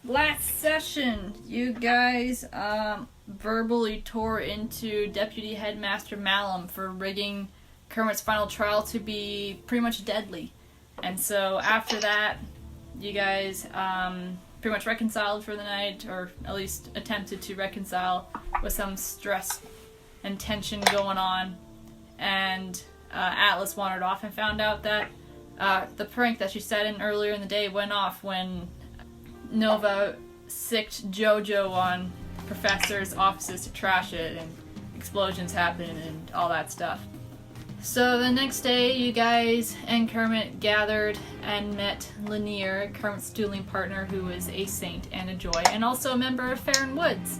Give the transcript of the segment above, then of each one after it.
last session, you guys verbally tore into Deputy Headmaster Malum for rigging Kermit's final trial to be pretty much deadly. And so after that, you guys pretty much reconciled for the night, or at least attempted to reconcile with some stress and tension going on. And Atlas wandered off and found out that the prank that she set in earlier in the day went off when Nova sicked JoJo on Professor's offices to trash it, and explosions happened and all that stuff. So the next day, you guys and Kermit gathered and met Lanier, Kermit's dueling partner, who is a saint and a joy, and also a member of Farron Woods.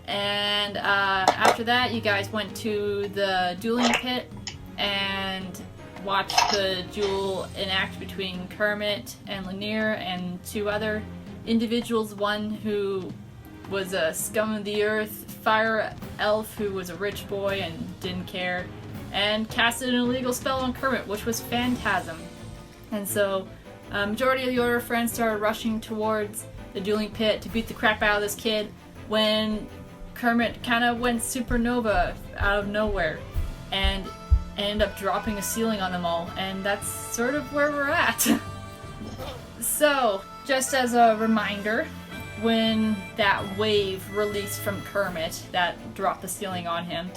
And after that, you guys went to the dueling pit and watched the duel enact between Kermit and Lanier and two other individuals. One who was a scum of the earth fire elf who was a rich boy and didn't care, and casted an illegal spell on Kermit, which was Phantasm. And so, majority of the Order of Friends started rushing towards the dueling pit to beat the crap out of this kid when Kermit kind of went supernova out of nowhere and ended up dropping a ceiling on them all, and that's sort of where we're at. So, just as a reminder, when that wave released from Kermit that dropped the ceiling on him,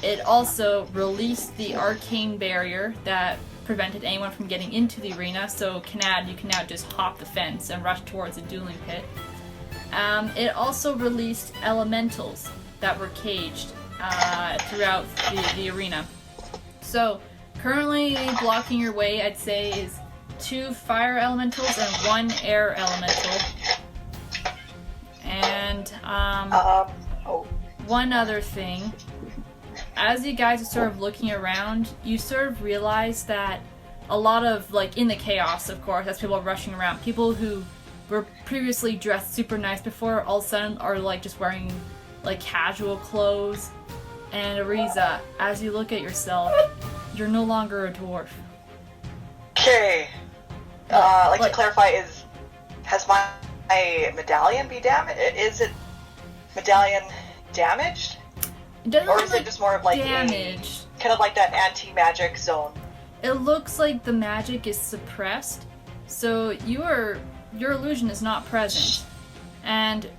it also released the arcane barrier that prevented anyone from getting into the arena, so Kanad, you can now just hop the fence and rush towards the dueling pit. It also released elementals that were caged throughout the arena. So, currently blocking your way, I'd say, is 2 fire elementals and 1 air elemental. And, one other thing. As you guys are sort of looking around, you sort of realize that a lot of, like, in the chaos, of course, as people are rushing around, people who were previously dressed super nice before, all of a sudden are, like, just wearing, like, casual clothes. And Ariza, as you look at yourself, you're no longer a dwarf. Okay. Like to clarify, has my medallion be damaged? Is it medallion damaged? It doesn't or look is like it just more of like damaged. Kind of like that anti-magic zone? It looks like the magic is suppressed, so your illusion is not present. And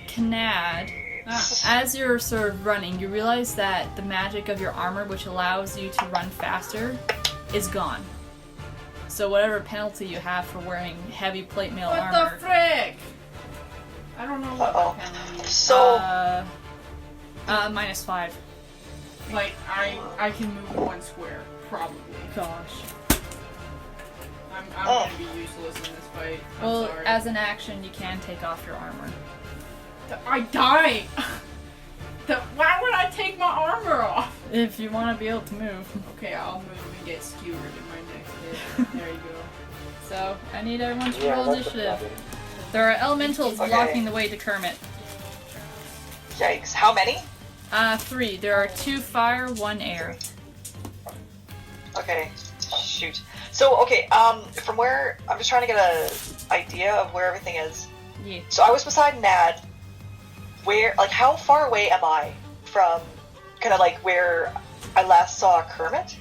Kanad, as you're sort of running, you realize that the magic of your armor, which allows you to run faster, is gone. So whatever penalty you have for wearing heavy plate mail armor... What the frick? I don't know what the penalty is. So... -5. Like, I can move 1 square, probably. Gosh. I'm gonna be useless in this fight. I'm Well, sorry. as an action, you can take off your armor. I die! Why would I take my armor off? If you want to be able to move. Okay, I'll move and get skewered in my next hit. There you go. So, I need everyone to roll initiative. There are elementals Okay. blocking the way to Kermit. Yikes. How many? 3. There are 2 fire, 1 air. Okay. Shoot. So, okay, from where... I'm just trying to get a idea of where everything is. Yeah. So I was beside Nad. Where... Like, how far away am I from kind of like where I last saw Kermit?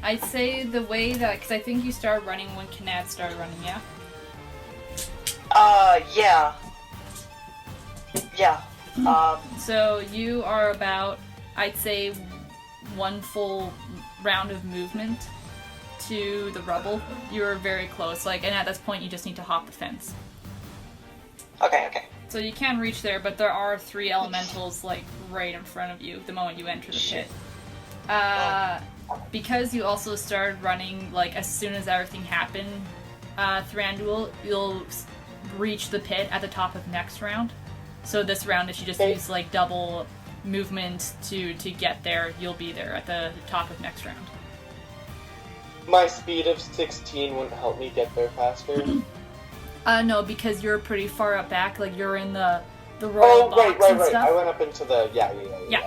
I'd say the way that... Because I think you started running when Kanad started running, yeah? Yeah. Yeah. So you are about, I'd say, 1 full round of movement to the rubble. You're very close, like, and at this point you just need to hop the fence. Okay. So you can reach there, but there are 3 elementals, like, right in front of you the moment you enter the pit. Because you also started running, like, as soon as everything happened, Thranduil, you'll reach the pit at the top of next round. So this round, if you just use, like, double movement to get there, you'll be there at the top of next round. My speed of 16 wouldn't help me get there faster. No, because you're pretty far up back, like, you're in the royal box and right. stuff. I went up into the... Yeah.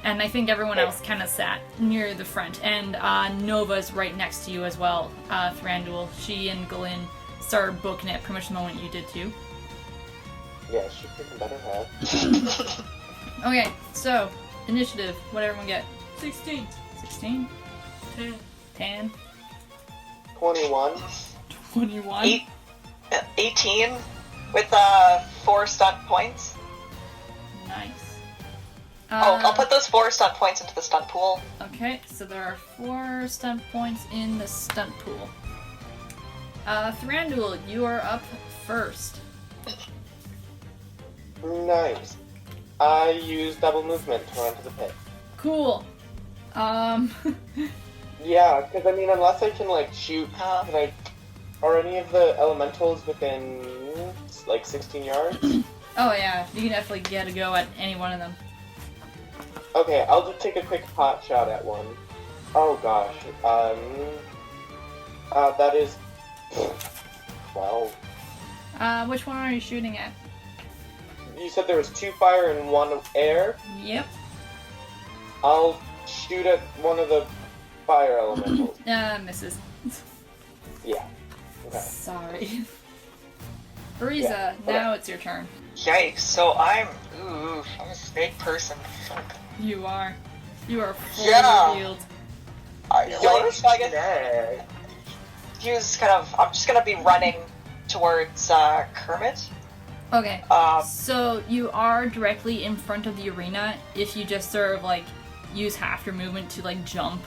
And I think everyone else kind of sat near the front. And Nova's right next to you as well, Thranduil. She and Galen started booking it pretty much the moment you did too. Yeah, she freaking better have. Okay, so initiative. What did everyone get? 16. 16, 10. 10, 21. 21. 18 with 4 stunt points. Nice. I'll put those 4 stunt points into the stunt pool. Okay, so there are 4 stunt points in the stunt pool. Thranduil, you are up first. Nice. I use double movement to run to the pit. Cool. Yeah, because I mean, unless I can like shoot, Uh, can I? Are any of the elementals within like 16 yards? Oh yeah, you can definitely get a go at any one of them. Okay, I'll just take a quick pot shot at one. Oh gosh. That is 12. Which one are you shooting at? You said there was 2 fire and 1 air. Yep. I'll shoot at one of the fire elementals. Misses. Yeah. Okay. Sorry. Ariza, Yeah, now it's your turn. yikes, so I'm a snake person. Fuck. You are. You are fully Yeah. revealed. I guess I'm just gonna be running towards Kermit. Okay. Um, So you are directly in front of the arena. If you just sort of like use half your movement to like jump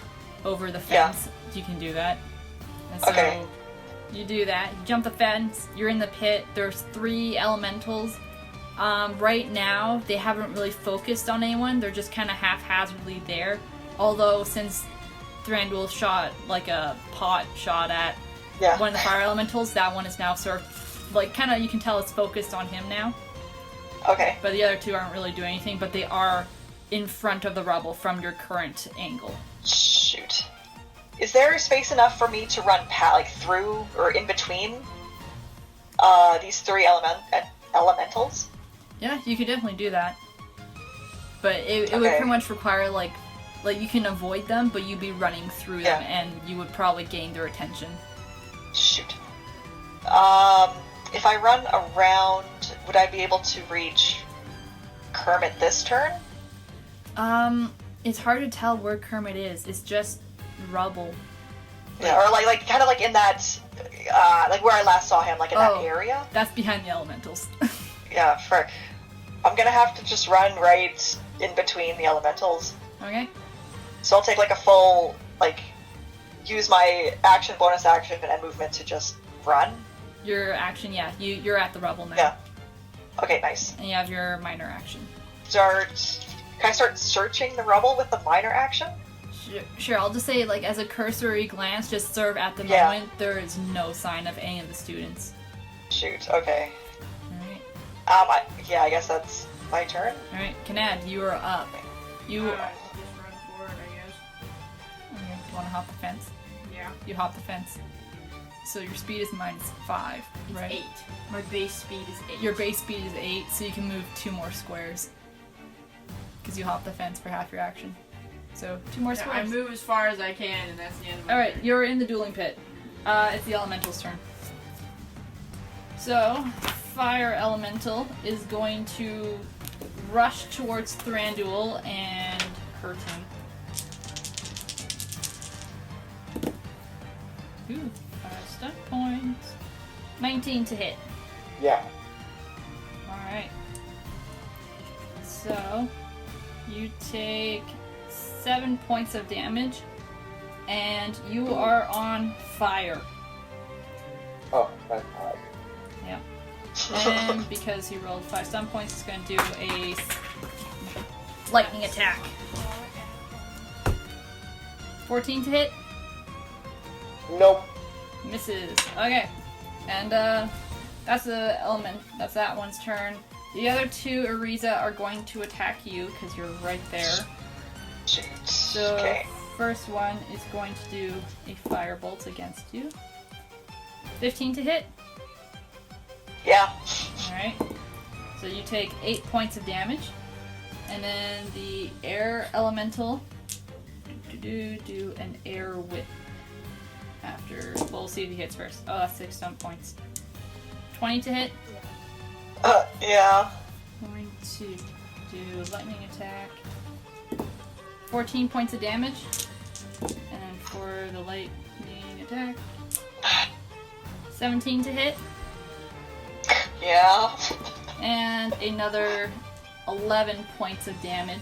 over the Yeah. fence, you can do that. And so Okay. you do that. You jump the fence. You're in the pit. There's 3 elementals. Right now, they haven't really focused on anyone. They're just kind of haphazardly there. Although, since Thranduil shot like a pot shot at yeah. one of the fire elementals, that one is now sort of like kind of, you can tell it's focused on him now. Okay. But the other 2 aren't really doing anything, but they are in front of the rubble from your current angle. Shoot. Is there space enough for me to run through or in between these 3 elementals? Yeah, you could definitely do that. But it would Okay. pretty much require like you can avoid them, but you'd be running through them, Yeah. and you would probably gain their attention. Shoot. If I run around, would I be able to reach Kermit this turn? It's hard to tell where Kermit is. It's just rubble. Yeah, or like kind of like in that, like where I last saw him, like in that Oh. area. That's behind the elementals. Yeah, I'm gonna have to just run right in between the elementals. Okay. So I'll take like a full, use my action, bonus action, and movement to just run. Your action, yeah. You're at the rubble now. Yeah. Okay, nice. And you have your minor action. Can I start searching the rubble with the minor action? Sure, I'll just say, like, as a cursory glance, just serve at the Yeah. moment, there is no sign of any of the students. Shoot, okay. Alright. I guess that's my turn. Alright, Kanad, you are up. You. Just run for it, I guess. Okay, do you want to hop the fence? Yeah. You hop the fence. So your speed is -5, It's right? 8. My base speed is 8. Your base speed is 8, so you can move 2 more squares. Because you hop the fence for half your action. So 2 more Yeah, I squares. move as far as I can, and that's the end of my Alright, turn. you're in the dueling pit. It's the elemental's turn. So, fire elemental is going to rush towards Thranduil and hurt him. Ooh, 5 stunt points. 19 to hit. Yeah. Alright. So, you take 7 points of damage, and you are on fire. Oh, thank God. Yeah. And because he rolled 5 stun points, he's going to do a lightning attack. 14 to hit. Nope. Misses. Okay. And that's the element. That's that one's turn. The other 2, Ariza, are going to attack you because you're right there. Shoot. So Okay. first one is going to do a firebolt against you. 15 to hit. Yeah. Alright. So you take 8 points of damage. And then the air elemental do an air whip after. We'll see if he hits first. Oh, that's 6 stun points. 20 to hit. Yeah. Going to do lightning attack. 14 points of damage. And for the lightning attack, 17 to hit. Yeah. And another 11 points of damage.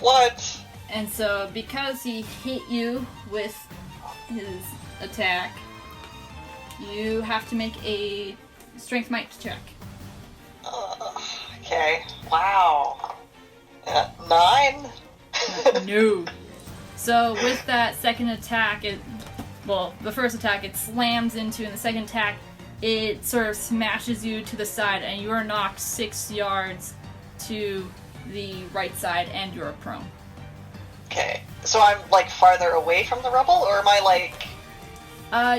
What? And so, because he hit you with his attack, you have to make a strength might check. Okay. Wow. 9? No. So with that second attack, the first attack it slams into, and the second attack it sort of smashes you to the side, and you are knocked 6 yards to the right side, and you're prone. Okay. So I'm like farther away from the rubble, or am I like?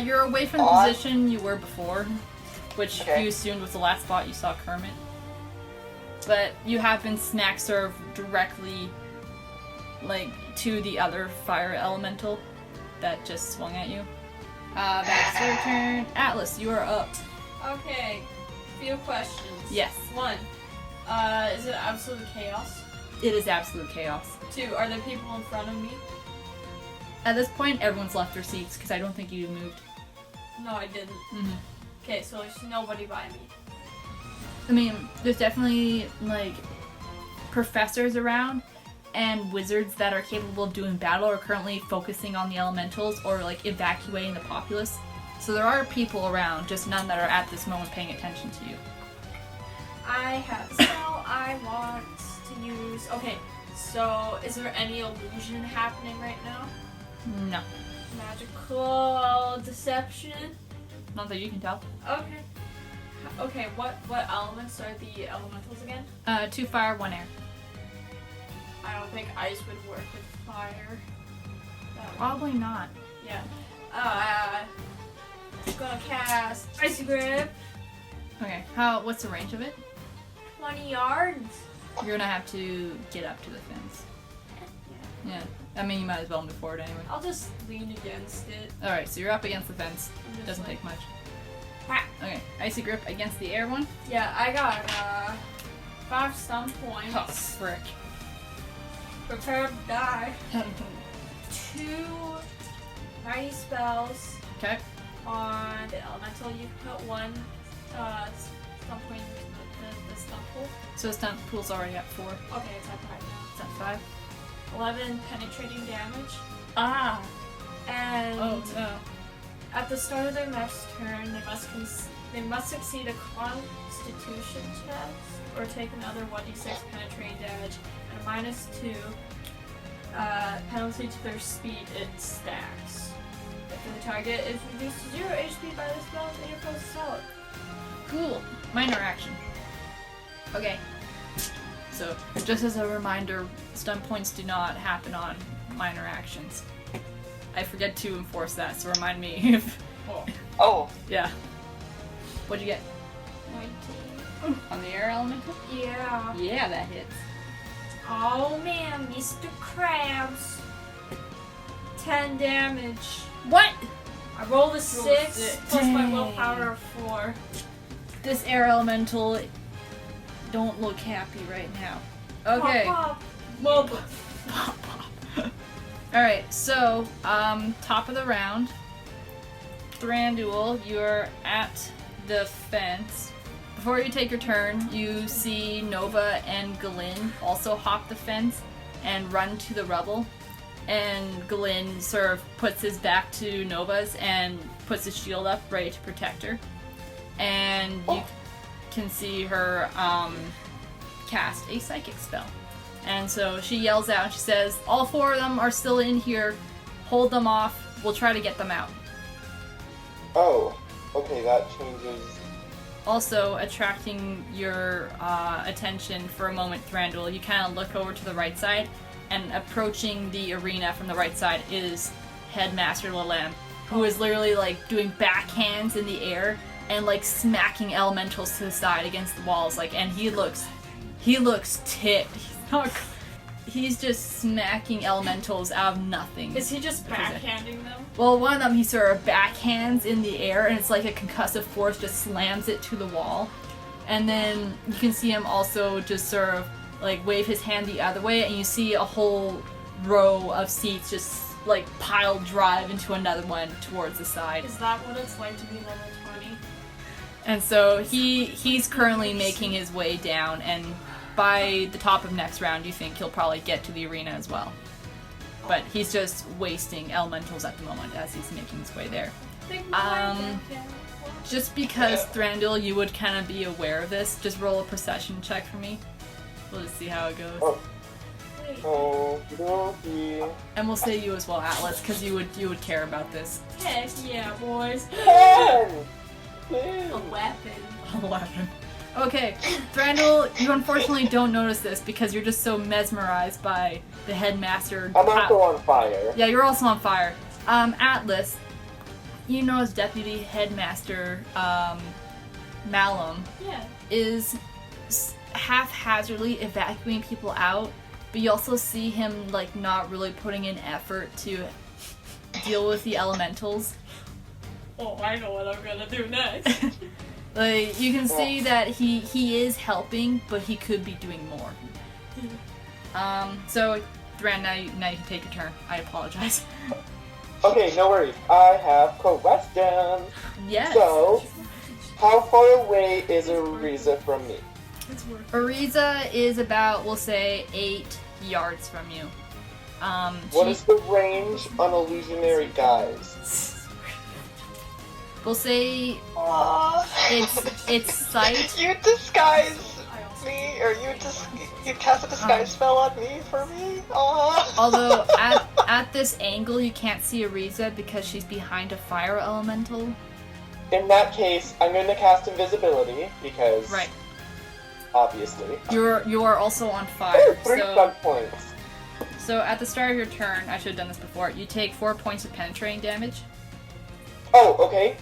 You're away from the On? position you were before, which Okay. you assumed was the last spot you saw Kermit. But you have been smack served directly, like, to the other fire elemental that just swung at you. That's your turn. Atlas, you are up. Okay, few questions. Yes. 1, is it absolute chaos? It is absolute chaos. 2, are there people in front of me? At this point, everyone's left their seats because I don't think you moved. No, I didn't. Mm-hmm. Okay, so there's nobody by me. I mean, there's definitely, like, professors around and wizards that are capable of doing battle are currently focusing on the elementals or, like, evacuating the populace. So there are people around, just none that are at this moment paying attention to you. I have a spell I want to use. Okay, so is there any illusion happening right now? No. Magical deception? Not that you can tell. Okay. Okay, what elements are the elementals again? 2 fire, 1 air. I don't think ice would work with fire. That would- Probably not. Yeah. Gonna cast Icy Grip. Okay, what's the range of it? 20 yards. You're gonna have to get up to the fence. Yeah. I mean, you might as well move forward anyway. I'll just lean against it. Alright, so you're up against the fence. I'm just Doesn't like- take much. Whack. Okay, icy grip against the air one. Yeah, I got 5 stun points. Oh, frick. Prepare to die. 2 mighty spells Okay. on the elemental. You can put 1 stun point in the stun pool. So stunt pool's already at 4. Okay, it's at 5 now. It's at 5. 11 penetrating damage. Ah! And Oh no. at the start of their next turn, they must succeed a Constitution test or take another 1d6 penetrating damage and a -2 penalty to their speed. It stacks. If the target is reduced to 0 HP by the spell, then you're supposed to sell it. Cool. Minor action. Okay. So, just as a reminder, stun points do not happen on minor actions. I forget to enforce that, so remind me if... Oh. Yeah. What'd you get? 19. On the air elemental? Yeah. Yeah, that hits. Oh man, Mr. Krabs. 10 damage. What? I rolled a 6 6. plus my Dang. willpower of 4. This air elemental don't look happy right now. Okay. Pop, pop. Well, alright, so, top of the round. Thranduil, you're at the fence. Before you take your turn, you see Nova and Galinn also hop the fence and run to the rubble. And Galinn sort of puts his back to Nova's and puts his shield up, ready to protect her. And you can see her cast a psychic spell. And so she yells out and she says, all 4 of them are still in here. Hold them off. We'll try to get them out. Oh, okay, that changes. Also attracting your attention for a moment, Thranduil, you kind of look over to the right side, and approaching the arena from the right side is Headmaster Lalem, who is literally like doing backhands in the air and like smacking elementals to the side against the walls, like, and he looks ticked. He's just smacking elementals out of nothing. Is he just backhanding them? Well, one of them he sort of backhands in the air, and it's like a concussive force just slams it to the wall. And then you can see him also just sort of like wave his hand the other way, and you see a whole row of seats just like piled drive into another one towards the side. Is that what it's like to be level 20? And so he's currently making his way down, and by the top of next round you think he'll probably get to the arena as well. But he's just wasting elementals at the moment as he's making his way there. Just because, Thranduil, you would kind of be aware of this, just roll a procession check for me. We'll just see how it goes. Oh. And we'll say you as well, Atlas, because you would care about this. Heck yeah, boys. 10! 11. 11. Okay, Thranduil, you unfortunately don't notice this because you're just so mesmerized by the headmaster. I'm also on fire. Yeah, you're also on fire. Atlas, you know as Deputy Headmaster Malum is haphazardly evacuating people out, but you also see him like not really putting in effort to deal with the elementals. Oh, I know what I'm gonna do next. Like you can see that he is helping, but he could be doing more. So Thran, now you can take your turn. I apologize. Okay, no worries. I have question. Yes. So, how far away is Ariza from me? Ariza is about, we'll say, 8 yards from you. What is the range on illusionary guys? We'll say it's sight. You disguise me, or you cast a disguise spell on me for me? Although at this angle you can't see Ariza because she's behind a fire elemental. In that case, I'm going to cast invisibility because obviously you are also on fire. Oh, 3 bug points. So at the start of your turn, I should have done this before. You take 4 points of penetrating damage. Oh, okay.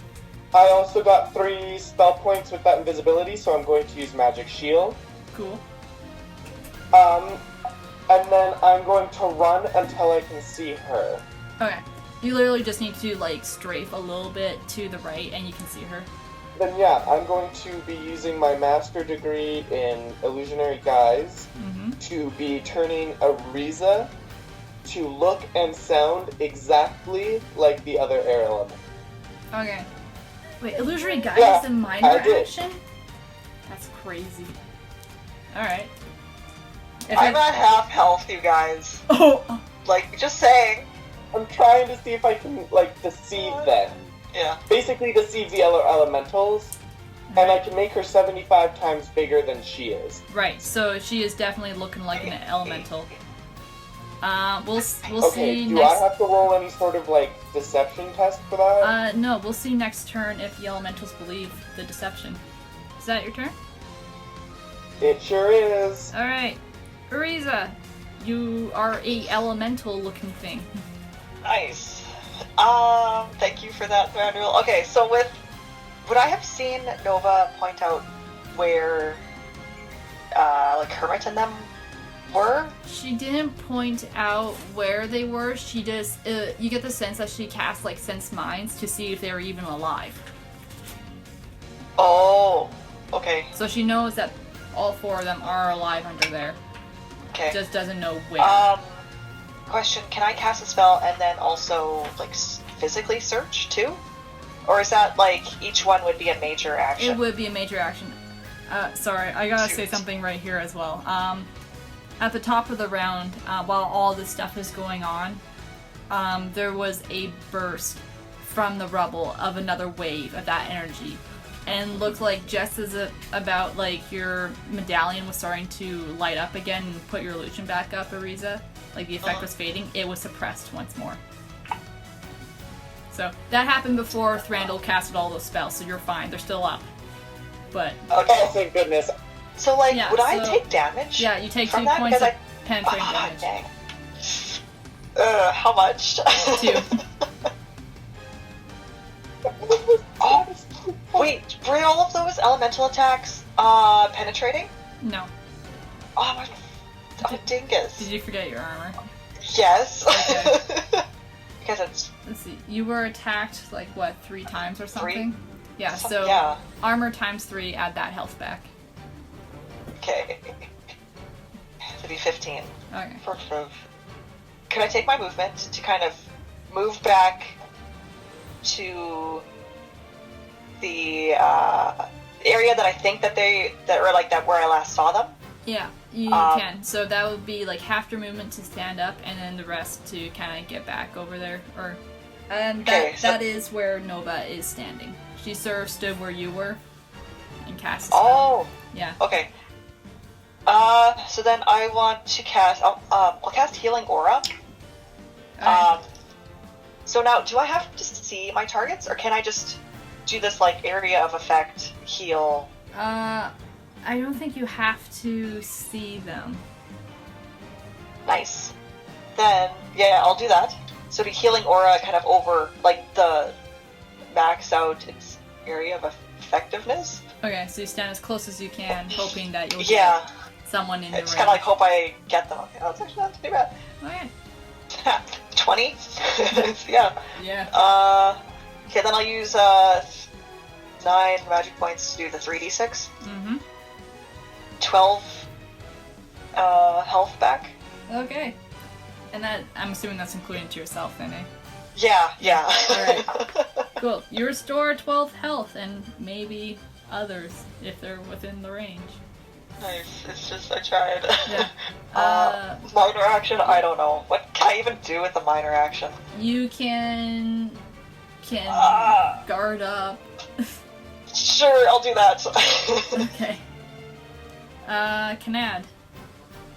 I also got 3 spell points with that invisibility, so I'm going to use Magic Shield. Cool. And then I'm going to run until I can see her. Okay. You literally just need to, like, strafe a little bit to the right, and you can see her. Then yeah, I'm going to be using my Master Degree in Illusionary Guise to be turning Ariza to look and sound exactly like the other air element. Okay. Wait, Illusionary Guise is a minor action? That's crazy. Alright. I'm at half health, you guys. Oh! Like, just saying. I'm trying to see if I can, like, deceive them. Yeah. Basically deceive the other elementals, and I can make her 75 times bigger than she is. Right, so she is definitely looking like an elemental. We'll Okay, see do next... I have to roll any sort of, like, deception test for that? No, we'll see next turn if the elementals believe the deception. Is that your turn? It sure is. Alright. Ariza, you are a elemental looking thing. Nice. Thank you for that, Thranduil. Okay, so would I have seen Nova point out where, like, Kermit and them were? She didn't point out where they were. She just, you get the sense that she cast, like, sense minds to see if they were even alive. Oh, okay. So she knows that all 4 of them are alive under there. Okay. Just doesn't know where. Question, can I cast a spell and then also, like, physically search, too? Or is that, like, each one would be a major action? It would be a major action. Sorry, I gotta say something right here as well. At the top of the round, while all this stuff is going on, there was a burst from the rubble of another wave of that energy. And looked like just as about like your medallion was starting to light up again and put your illusion back up, Ariza, like the effect was fading, it was suppressed once more. So that happened before Thranduil casted all those spells, so you're fine. They're still up. But Oh, thank goodness. So, like, yeah, would I take damage? Yeah, you take 2 from that? points of Because penetrating damage. Dang. How much? 2. Oh, wait, were all of those elemental attacks penetrating? No. Oh, I'm a dingus. Did you forget your armor? Yes. Okay. Because it's... Let's see. You were attacked, like, what, 3 times or something? 3? Yeah, so yeah. armor times 3, add that health back. Okay. To be 15. Okay. Can I take my movement to kind of move back to the area that I think that were like that where I last saw them? Yeah, you can. So that would be like half your movement to stand up, and then the rest to kind of get back over there. That is where Nova is standing. She sort of stood where you were, and cast. Oh. Yeah. Okay. So then I want to cast. I'll cast Healing Aura. Alright. So now, do I have to see my targets, or can I just do this like area of effect heal? I don't think you have to see them. Nice. Then yeah, I'll do that. So the Healing Aura kind of over like the max out its area of effectiveness. Okay, so you stand as close as you can, hoping that you'll Yeah. get someone in the It's range. kind of like hope I get them. Okay, that's actually not too bad. Okay. 20? Yeah. Yeah. Okay, then I'll use 9 magic points to do the 3d6. Mm-hmm. 12 health back. Okay. And that, I'm assuming that's including to yourself then, eh? Yeah. Alright. Cool. You restore 12 health, and maybe others, if they're within the range. Nice. It's just, I tried. Yeah. Minor action? I don't know. What can I even do with the minor action? You can guard up. Sure, I'll do that. Okay. Kanad.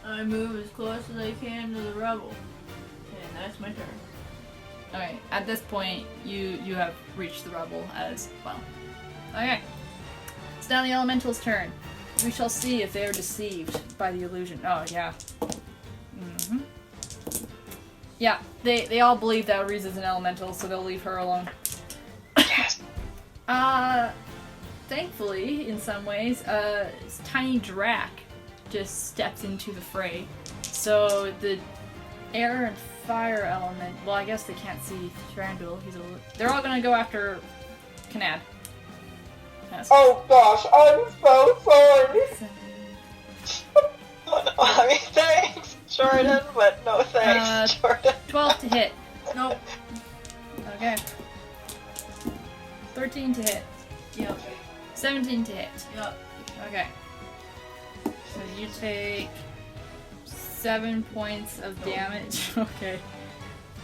I move as close as I can to the rubble. And that's my turn. Okay, at this point, you have reached the rubble as well. Okay. It's now the elemental's turn. We shall see if they are deceived by the illusion. Oh, yeah. Mm-hmm. Yeah, they all believe that Ariza's an elemental, so they'll leave her alone. Yes. Thankfully, in some ways, Tiny Drac just steps into the fray. So the air and fire element, well, I guess they can't see Thranduil. They're all gonna go after Kanad. Yes. Oh gosh, I'm so sorry. Oh, no. I mean, thanks, Jordan, but no thanks, Jordan. 12 to hit. Nope. Okay. 13 to hit. Yep. 17 to hit. Yep. Okay. So you take 7 points of damage. Okay.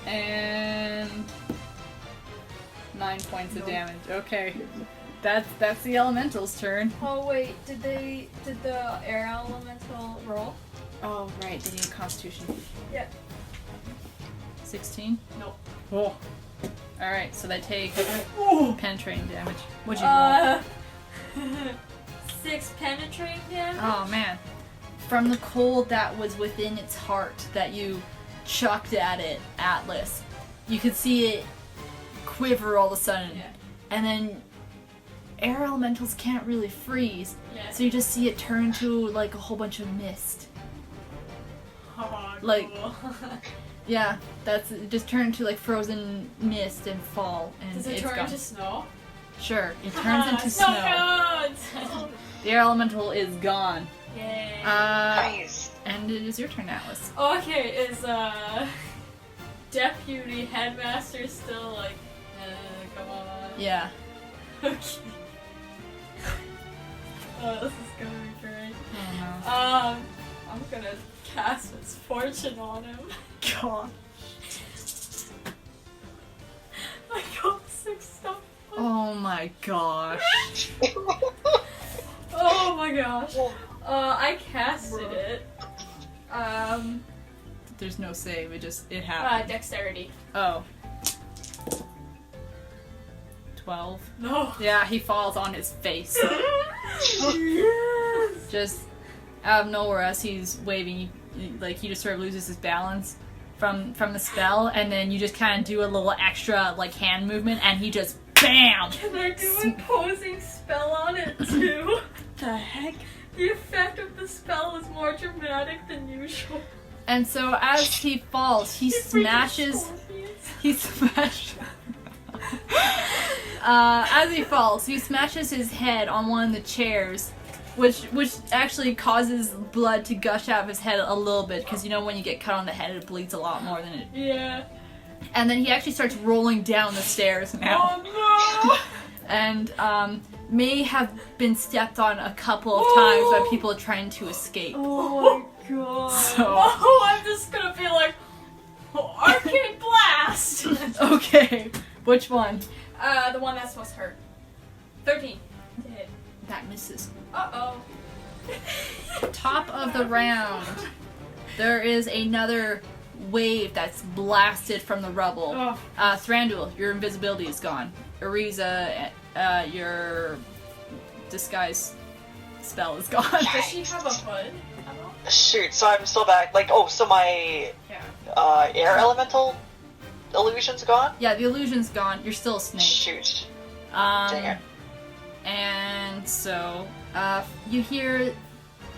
And 9 points of damage. Okay. That's the elemental's turn. Oh wait, did the air elemental roll? Oh right, they need Constitution. Yeah. 16? Nope. Oh. Alright, so they take penetrating damage. What'd you roll? 6 penetrating damage? Oh man. From the cold that was within its heart that you chucked at it, Atlas, you could see it quiver all of a sudden. Yeah. And then air elementals can't really freeze, Yeah. so you just see it turn to like a whole bunch of mist. Oh, like- cool. Yeah, that's it, just turn to like frozen mist and fall, and Does it it's turn gone. into snow? Sure, it turns into Snow snow. cones! The air elemental is gone. Yay. Nice. And it is your turn, Atlas. Okay, is Deputy Headmaster still like, come on? Yeah. Okay. Oh, this is gonna be great. Oh I'm gonna cast Misfortune on him. no. God. I got 6 stuff. Oh my gosh. Oh my gosh. I casted it. There's no save, it happened. Dexterity. Oh. 12. No. Yeah, he falls on his face. Yes. Just out of nowhere as he's waving, like he just sort of loses his balance from the spell, and then you just kind of do a little extra like hand movement, and he just BAM! Can I do a posing spell on it too? What the heck? The effect of the spell is more dramatic than usual. And so as he falls, he smashes. He smashes. As he falls, he smashes his head on one of the chairs, which actually causes blood to gush out of his head a little bit, because you know when you get cut on the head, it bleeds a lot more than it. Yeah. And then he actually starts rolling down the stairs now. Oh And may have been stepped on a couple of times by people trying to escape. Oh my god. So- No, I'm just gonna be like, arcade blast! Okay, which one? The one that's supposed to hurt. 13 to hit. That misses. Uh-oh. Top of the round. There is another wave that's blasted from the rubble. Oh. Thranduil, your invisibility is gone. Ariza, your disguise spell is gone. Does she have a hood at all? Shoot, so I'm still back. Like, oh, so my Yeah. air elemental illusion's gone? Yeah, the illusion's gone. You're still a snake. Shoot. Dang it. And so, you hear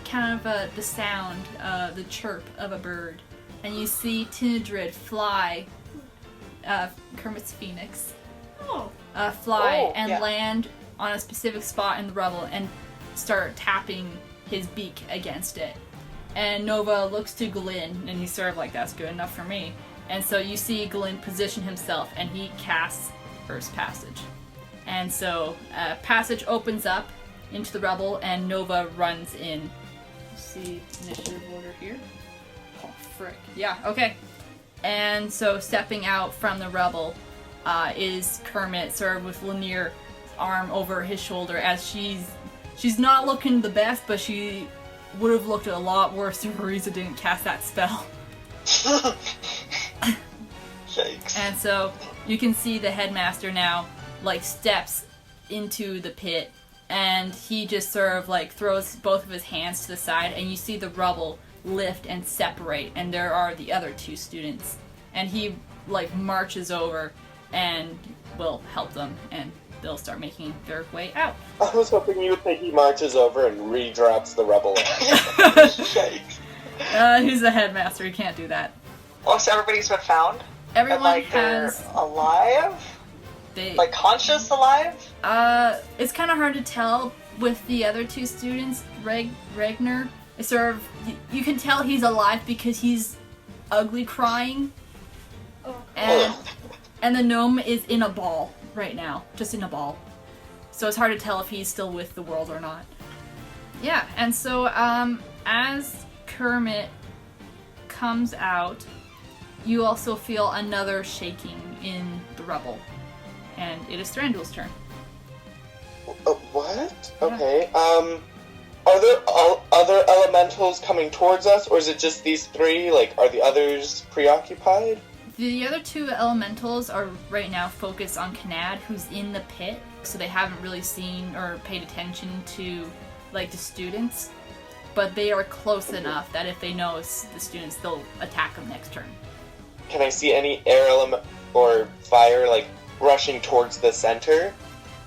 kind of the sound, the chirp of a bird, and you see Tinadrid fly, Kermit's phoenix, Oh. fly Oh, and yeah. land on a specific spot in the rubble and start tapping his beak against it. And Nova looks to Glyn, and he's sort of like, that's good enough for me. And so you see Glyn position himself, and he casts First Passage. And so passage opens up into the rubble, and Nova runs in. Let's see initiative order here. Oh, frick. Yeah, okay. And so stepping out from the rubble is Kermit, sort of with Lanier's arm over his shoulder, as she's not looking the best, but she would have looked a lot worse if Ariza didn't cast that spell. Yikes. And so you can see the headmaster now, like, steps into the pit, and he just sort of, like, throws both of his hands to the side, and you see the rubble lift and separate, and there are the other two students. And he, like, marches over and will help them, and they'll start making their way out. I was hoping you would say he marches over and re-drops the rubble. Yikes. He's the headmaster, he can't do that. Oh, so everybody's been found? Everyone and, like, has... they're alive? They, Like, conscious alive? it's kind of hard to tell with the other two students. Ragnar is sort of, you can tell he's alive because he's ugly crying, Oh. and the gnome is in a ball right now, just in a ball. So it's hard to tell if he's still with the world or not. Yeah, and so as Kermit comes out, you also feel another shaking in the rubble. And it is Thranduil's turn. What? Okay. Are there other elementals coming towards us, or is it just these three? Like, are the others preoccupied? The other two elementals are right now focused on Kanad, who's in the pit, so they haven't really seen or paid attention to, like, the students. But they are close enough that if they notice the students, they'll attack them next turn. Can I see any air element or fire, like, rushing towards the center?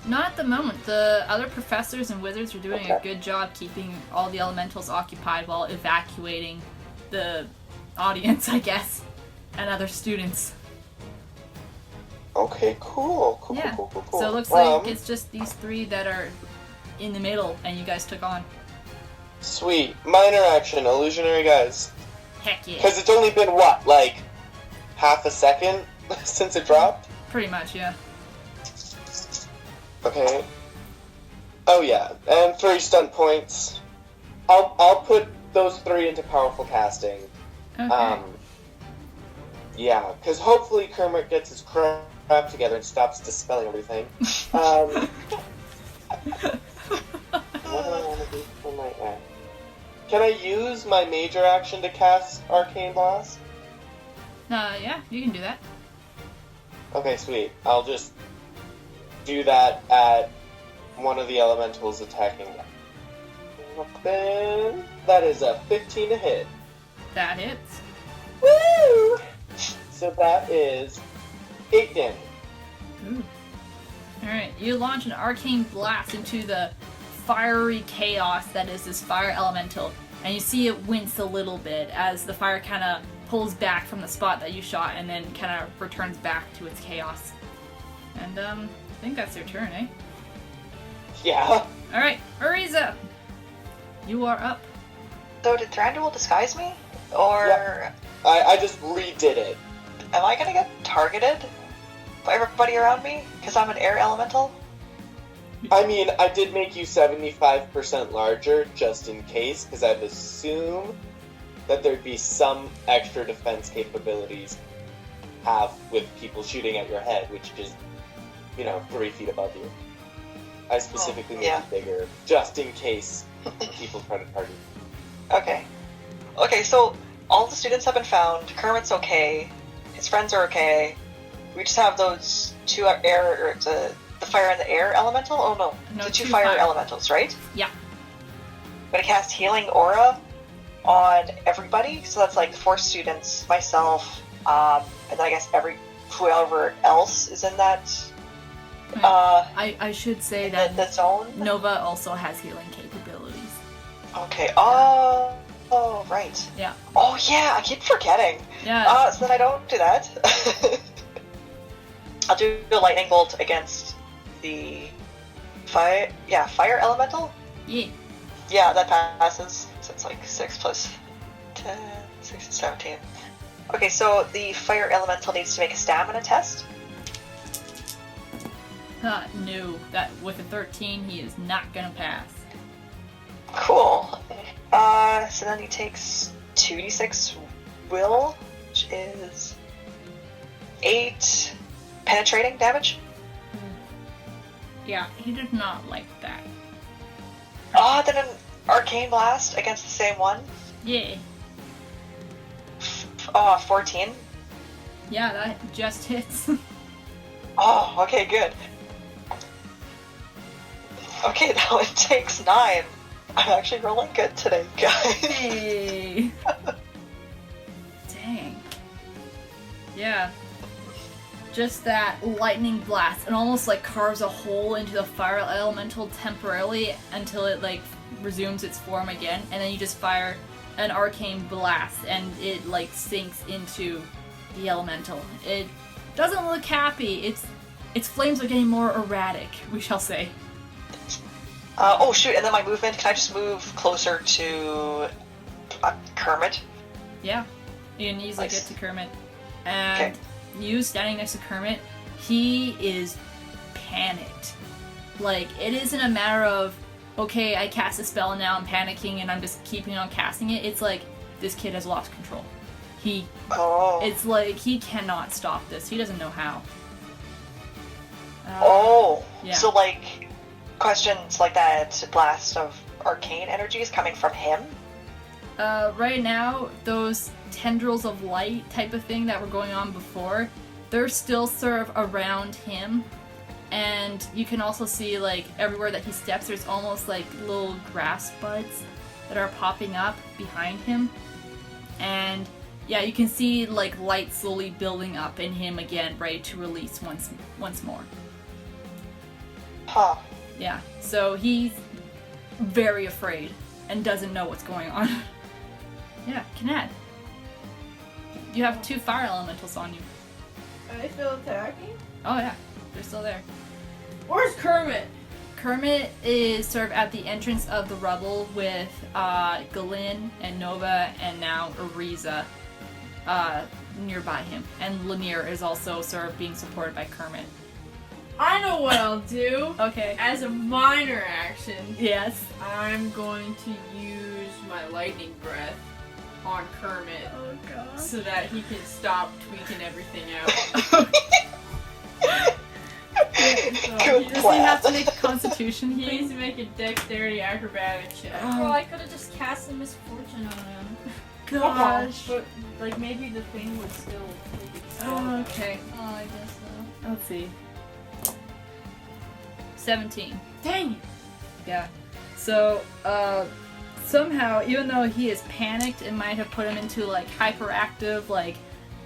Not at the moment. The other professors and wizards are doing a Okay. good job keeping all the elementals occupied while evacuating the audience, I guess, and other students. Okay, cool. Cool. So it looks like it's just these three that are in the middle, and you guys took on. Sweet. Minor action, illusionary guys. Heck yeah. Because it's only been, what, like, half a second since it dropped? Pretty much, yeah. Okay. Oh yeah, and 3 stunt points. I'll put those 3 into powerful casting. Okay. Yeah, because hopefully Kermit gets his crap together and stops dispelling everything. What do I want to do for my act? Can I use my major action to cast Arcane Blast? Yeah, you can do that. Okay, sweet. I'll just do that at one of the elementals attacking them. Then that is a 15 to hit. That hits. Woo! So that is 8 damage. Ooh. Alright, you launch an arcane blast into the fiery chaos that is this fire elemental, and you see it wince a little bit as the fire kind of pulls back from the spot that you shot and then kind of returns back to its chaos. And, I think that's your turn, eh? Yeah. Alright, Ariza! You are up. So did Thranduil disguise me? Or Yeah. I just redid it. am I gonna get targeted by everybody around me? Because I'm an air elemental? I mean, I did make you 75% larger, just in case, because I'd assume that there'd be some extra defense capabilities have with people shooting at your head, which is, 3 feet above you. I specifically made it bigger, just in case people try to target you. Okay. Okay, so all the students have been found. Kermit's okay. His friends are okay. We just have those two the fire and the air elemental? Oh no. No, the two two fire fire. elementals, right? Yeah. I'm gonna cast Healing Aura on everybody. So that's like the 4 students, myself, and then I guess whoever else is in that I should say that the zone. Nova also has healing capabilities. Okay. Oh, right. Yeah. Oh yeah, I keep forgetting. Yeah. So then I don't do that. I'll do the lightning bolt against the fire elemental. Yeah. Yeah, that passes. So it's like 6 plus 10, 6 is 17. Okay, so the fire elemental needs to make a stamina test. No. That with a 13, he is not gonna pass. Cool. So then he takes 2d6 will, which is 8 penetrating damage. Yeah, he did not like that. Then an arcane blast against the same one. Yeah. 14. Yeah, that just hits. Oh, okay, good. Okay, now it takes 9. I'm actually rolling good today, guys. Hey. Dang. Yeah. Just that lightning blast. It almost like carves a hole into the fire elemental temporarily until it like resumes its form again, and then you just fire an arcane blast and it like sinks into the elemental. It doesn't look happy. Its flames are getting more erratic, we shall say. Oh shoot, and then my movement, can I just move closer to Kermit? Yeah. You can easily Nice. get to Kermit. And you standing next to Kermit, he is panicked. Like, it isn't a matter of, okay, I cast a spell and now I'm panicking and I'm just keeping on casting it. It's like, this kid has lost control. It's like, he cannot stop this. He doesn't know how. Yeah. So like, questions like that blast of arcane energy is coming from him? Right now, those tendrils of light type of thing that were going on before, they're still sort of around him. And you can also see, like, everywhere that he steps, there's almost like little grass buds that are popping up behind him. And yeah, you can see like light slowly building up in him again, ready to release once more. Huh. Yeah, so he's very afraid and doesn't know what's going on. Yeah, Kanad. You have 2 fire elementals on you. Are they still attacking? Oh yeah, they're still there. Where's Kermit? Kermit is sort of at the entrance of the rubble with Galin and Nova and now Ariza nearby him. And Lanier is also sort of being supported by Kermit. I know what I'll do. Okay. As a minor action, Yes. I'm going to use my lightning breath on Kermit Oh god. so that he can stop tweaking everything out. Good Does he plan. have to make a constitution He needs heal? to make a dexterity acrobatic check. Oh. Well, I could have just cast a misfortune on him. Gosh. But like maybe the thing would still take its Oh, okay. Oh, I guess so. Let's see. 17. Dang it! Yeah. So, somehow, even though he is panicked, it might have put him into, like, hyperactive, like,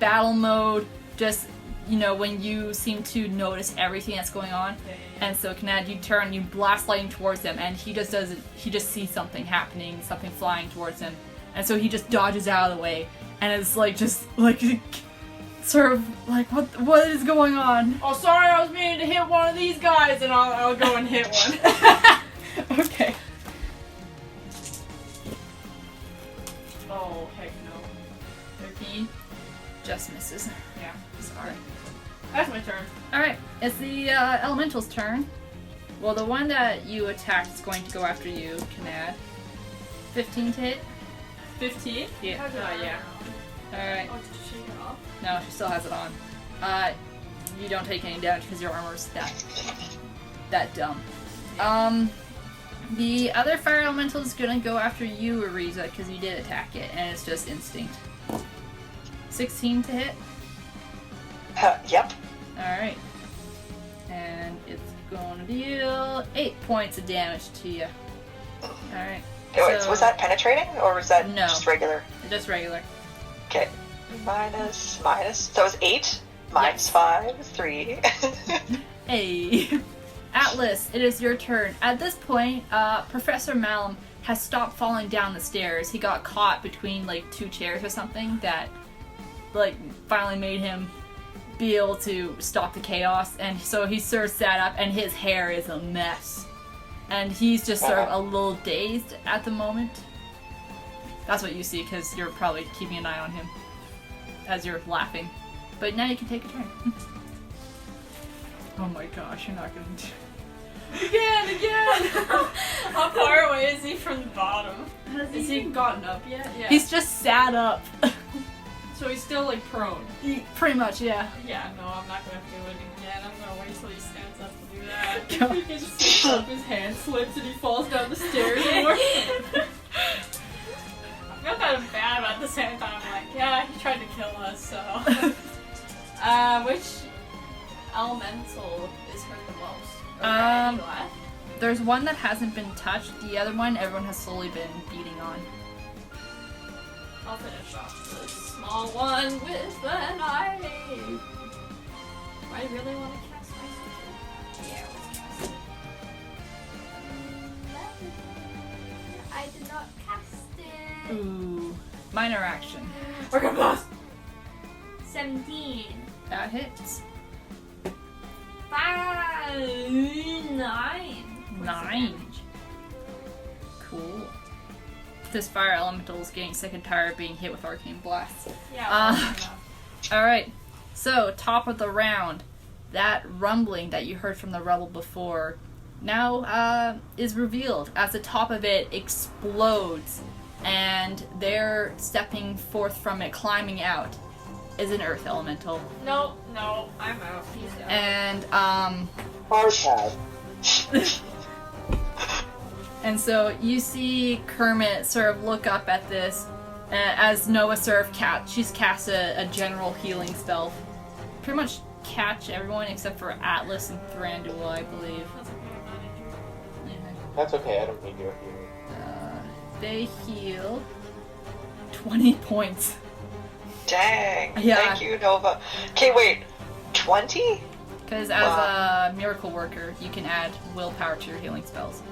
battle mode, just, you know, when you seem to notice everything that's going on. And so, Kanad, you turn, you blast lightning towards him, and he just doesn't, he just sees something happening, something flying towards him. And so he just dodges out of the way, and it's, like, just, like, sort of, like, what is going on? Oh, sorry, I was meaning to hit one of these guys, and I'll go and hit one. Okay. It's the elemental's turn. Well, the one that you attacked is going to go after you. Can add 15 to hit. 15? Yeah. Oh, yeah. Alright. Oh, did you shake it off? No, she still has it on. You don't take any damage because your armor's that dumb. The other fire elemental is gonna go after you, Ariza, because you did attack it, and it's just instinct. 16 to hit. Yep. Alright. And it's gonna deal 8 points of damage to you. Alright. Wait, was that penetrating, or was that No. just regular? Just regular. Okay. Minus. So it was 8? Minus 5 is 3. Hey. Atlas, it is your turn. At this point, Professor Malum has stopped falling down the stairs. He got caught between like 2 chairs or something that like finally made him be able to stop the chaos, and so he sort of sat up and his hair is a mess. And he's just sort of a little dazed at the moment. That's what you see because you're probably keeping an eye on him as you're laughing. But now you can take a turn. Oh my gosh, you're not gonna do Again! How far away is he from the bottom? Has Has he gotten up yet? Yeah. He's just sat up. So he's still like prone. Pretty much, yeah. Yeah, no, I'm not gonna do it again. I'm gonna wait till he stands up to do that. Go. He can just sits up, his hand slips, and he falls down the stairs more. I feel kind of bad, but at the same time, I'm like, yeah, he tried to kill us, so. Which elemental is hurt the most? Or any left? There's one that hasn't been touched. The other one, everyone has slowly been beating on. I'll finish off the small one with an eye. Do I really want to cast my secret? Yeah, let's cast it. I did not cast it. Ooh. Minor action. We're gonna blast! 17. That hits. 9. 9. Cool. This fire elemental is getting sick and tired of being hit with arcane blasts. Yeah, Alright, so top of the round. That rumbling that you heard from the rubble before now is revealed as the top of it explodes, and they're stepping forth from it, climbing out, is an earth elemental. No, I'm out. He's out. And Hard pad. and so you see Kermit sort of look up at this as Noah sort of she's cast a general healing spell. Pretty much catch everyone except for Atlas and Thranduil, I believe. That's okay, I'm not injured. That's okay, I don't need your healing. They heal 20 points. Dang. Yeah. Thank you, Nova. Okay, wait. 20? Because as a miracle worker, you can add willpower to your healing spells.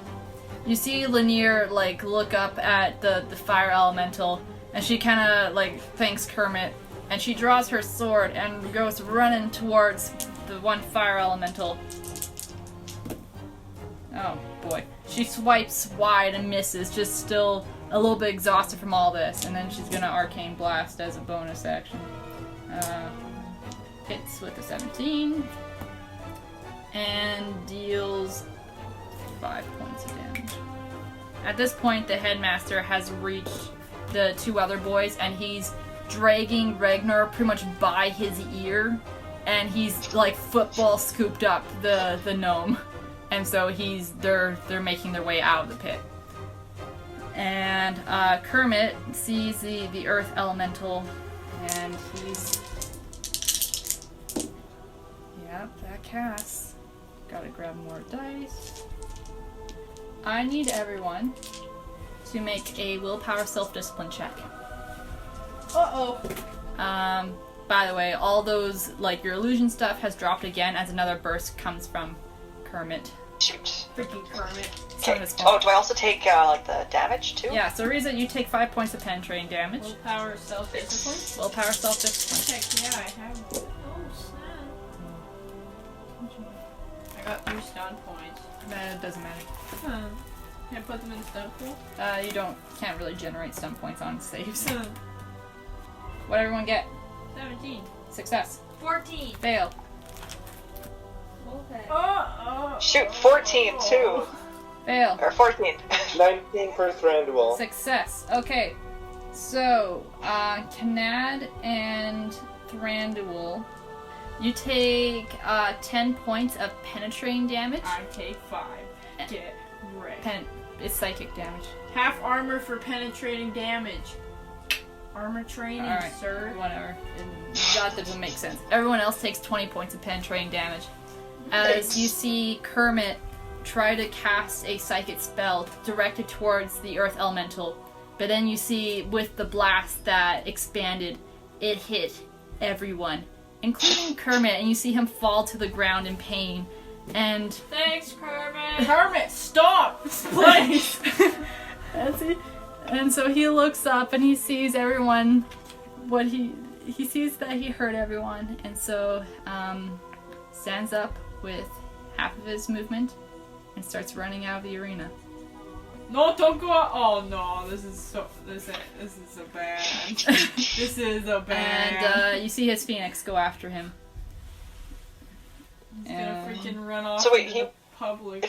You see Lanier like look up at the fire elemental, and she kind of like thanks Kermit, and she draws her sword and goes running towards the one fire elemental. Oh boy. She swipes wide and misses, just still a little bit exhausted from all this, and then she's gonna arcane blast as a bonus action. Hits with a 17 and deals 5 points of damage. At this point, the headmaster has reached the 2 other boys, and he's dragging Ragnar pretty much by his ear, and he's like football scooped up the gnome, and so they're making their way out of the pit. And Kermit sees the earth elemental, and he's that casts. Gotta grab more dice. I need everyone to make a willpower self-discipline check. Uh-oh. By the way, all those, like, your illusion stuff has dropped again as another burst comes from Kermit. Shoot. Freaking Kermit. It's not Okay. his fault. Oh, do I also take, like, the damage, too? Yeah, so Riza, you take 5 points of penetrating damage. Willpower, self-discipline? Willpower self-discipline. Heck yeah, I have. Oh, snap. I got 3 stun points. It doesn't matter. Huh. Can I put them in the stun pool? You can't really generate stun points on saves. What everyone get? 17. Success. 14. Fail. Oh, Oh. Shoot, 14 too. Fail. Or 14. 19 for Thranduil. Success. Okay. So, Kanad and Thranduil, you take 10 points of penetrating damage. I take 5. Get ready. It's psychic damage. Half armor for penetrating damage. Armor training, Alright, sir. whatever. That doesn't make sense. Everyone else takes 20 points of penetrating damage. As you see Kermit try to cast a psychic spell directed towards the earth elemental, but then you see with the blast that expanded, it hit everyone, including Kermit, and you see him fall to the ground in pain. And Thanks, Kermit. Kermit, stop, please. and so he looks up and he sees everyone. He sees that he hurt everyone, and so stands up with half of his movement and starts running out of the arena. No, don't go out. Oh no, this is so bad. This is a bad. And you see his phoenix go after him. He's gonna freaking run off So wait, into the public.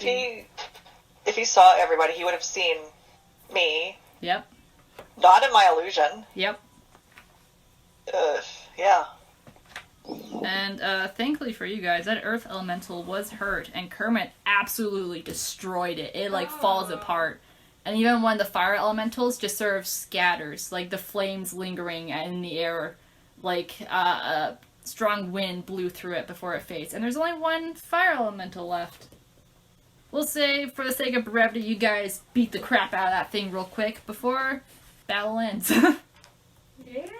If he saw everybody, he would have seen me. Yep. Not in my illusion. Yep. Yeah. And thankfully for you guys, that earth elemental was hurt, and Kermit absolutely destroyed it. It falls apart. And even one of the fire elementals just sort of scatters, like the flames lingering in the air, like a strong wind blew through it before it fades. And there's only one fire elemental left. We'll say, for the sake of brevity, you guys beat the crap out of that thing real quick before battle ends. Yeah.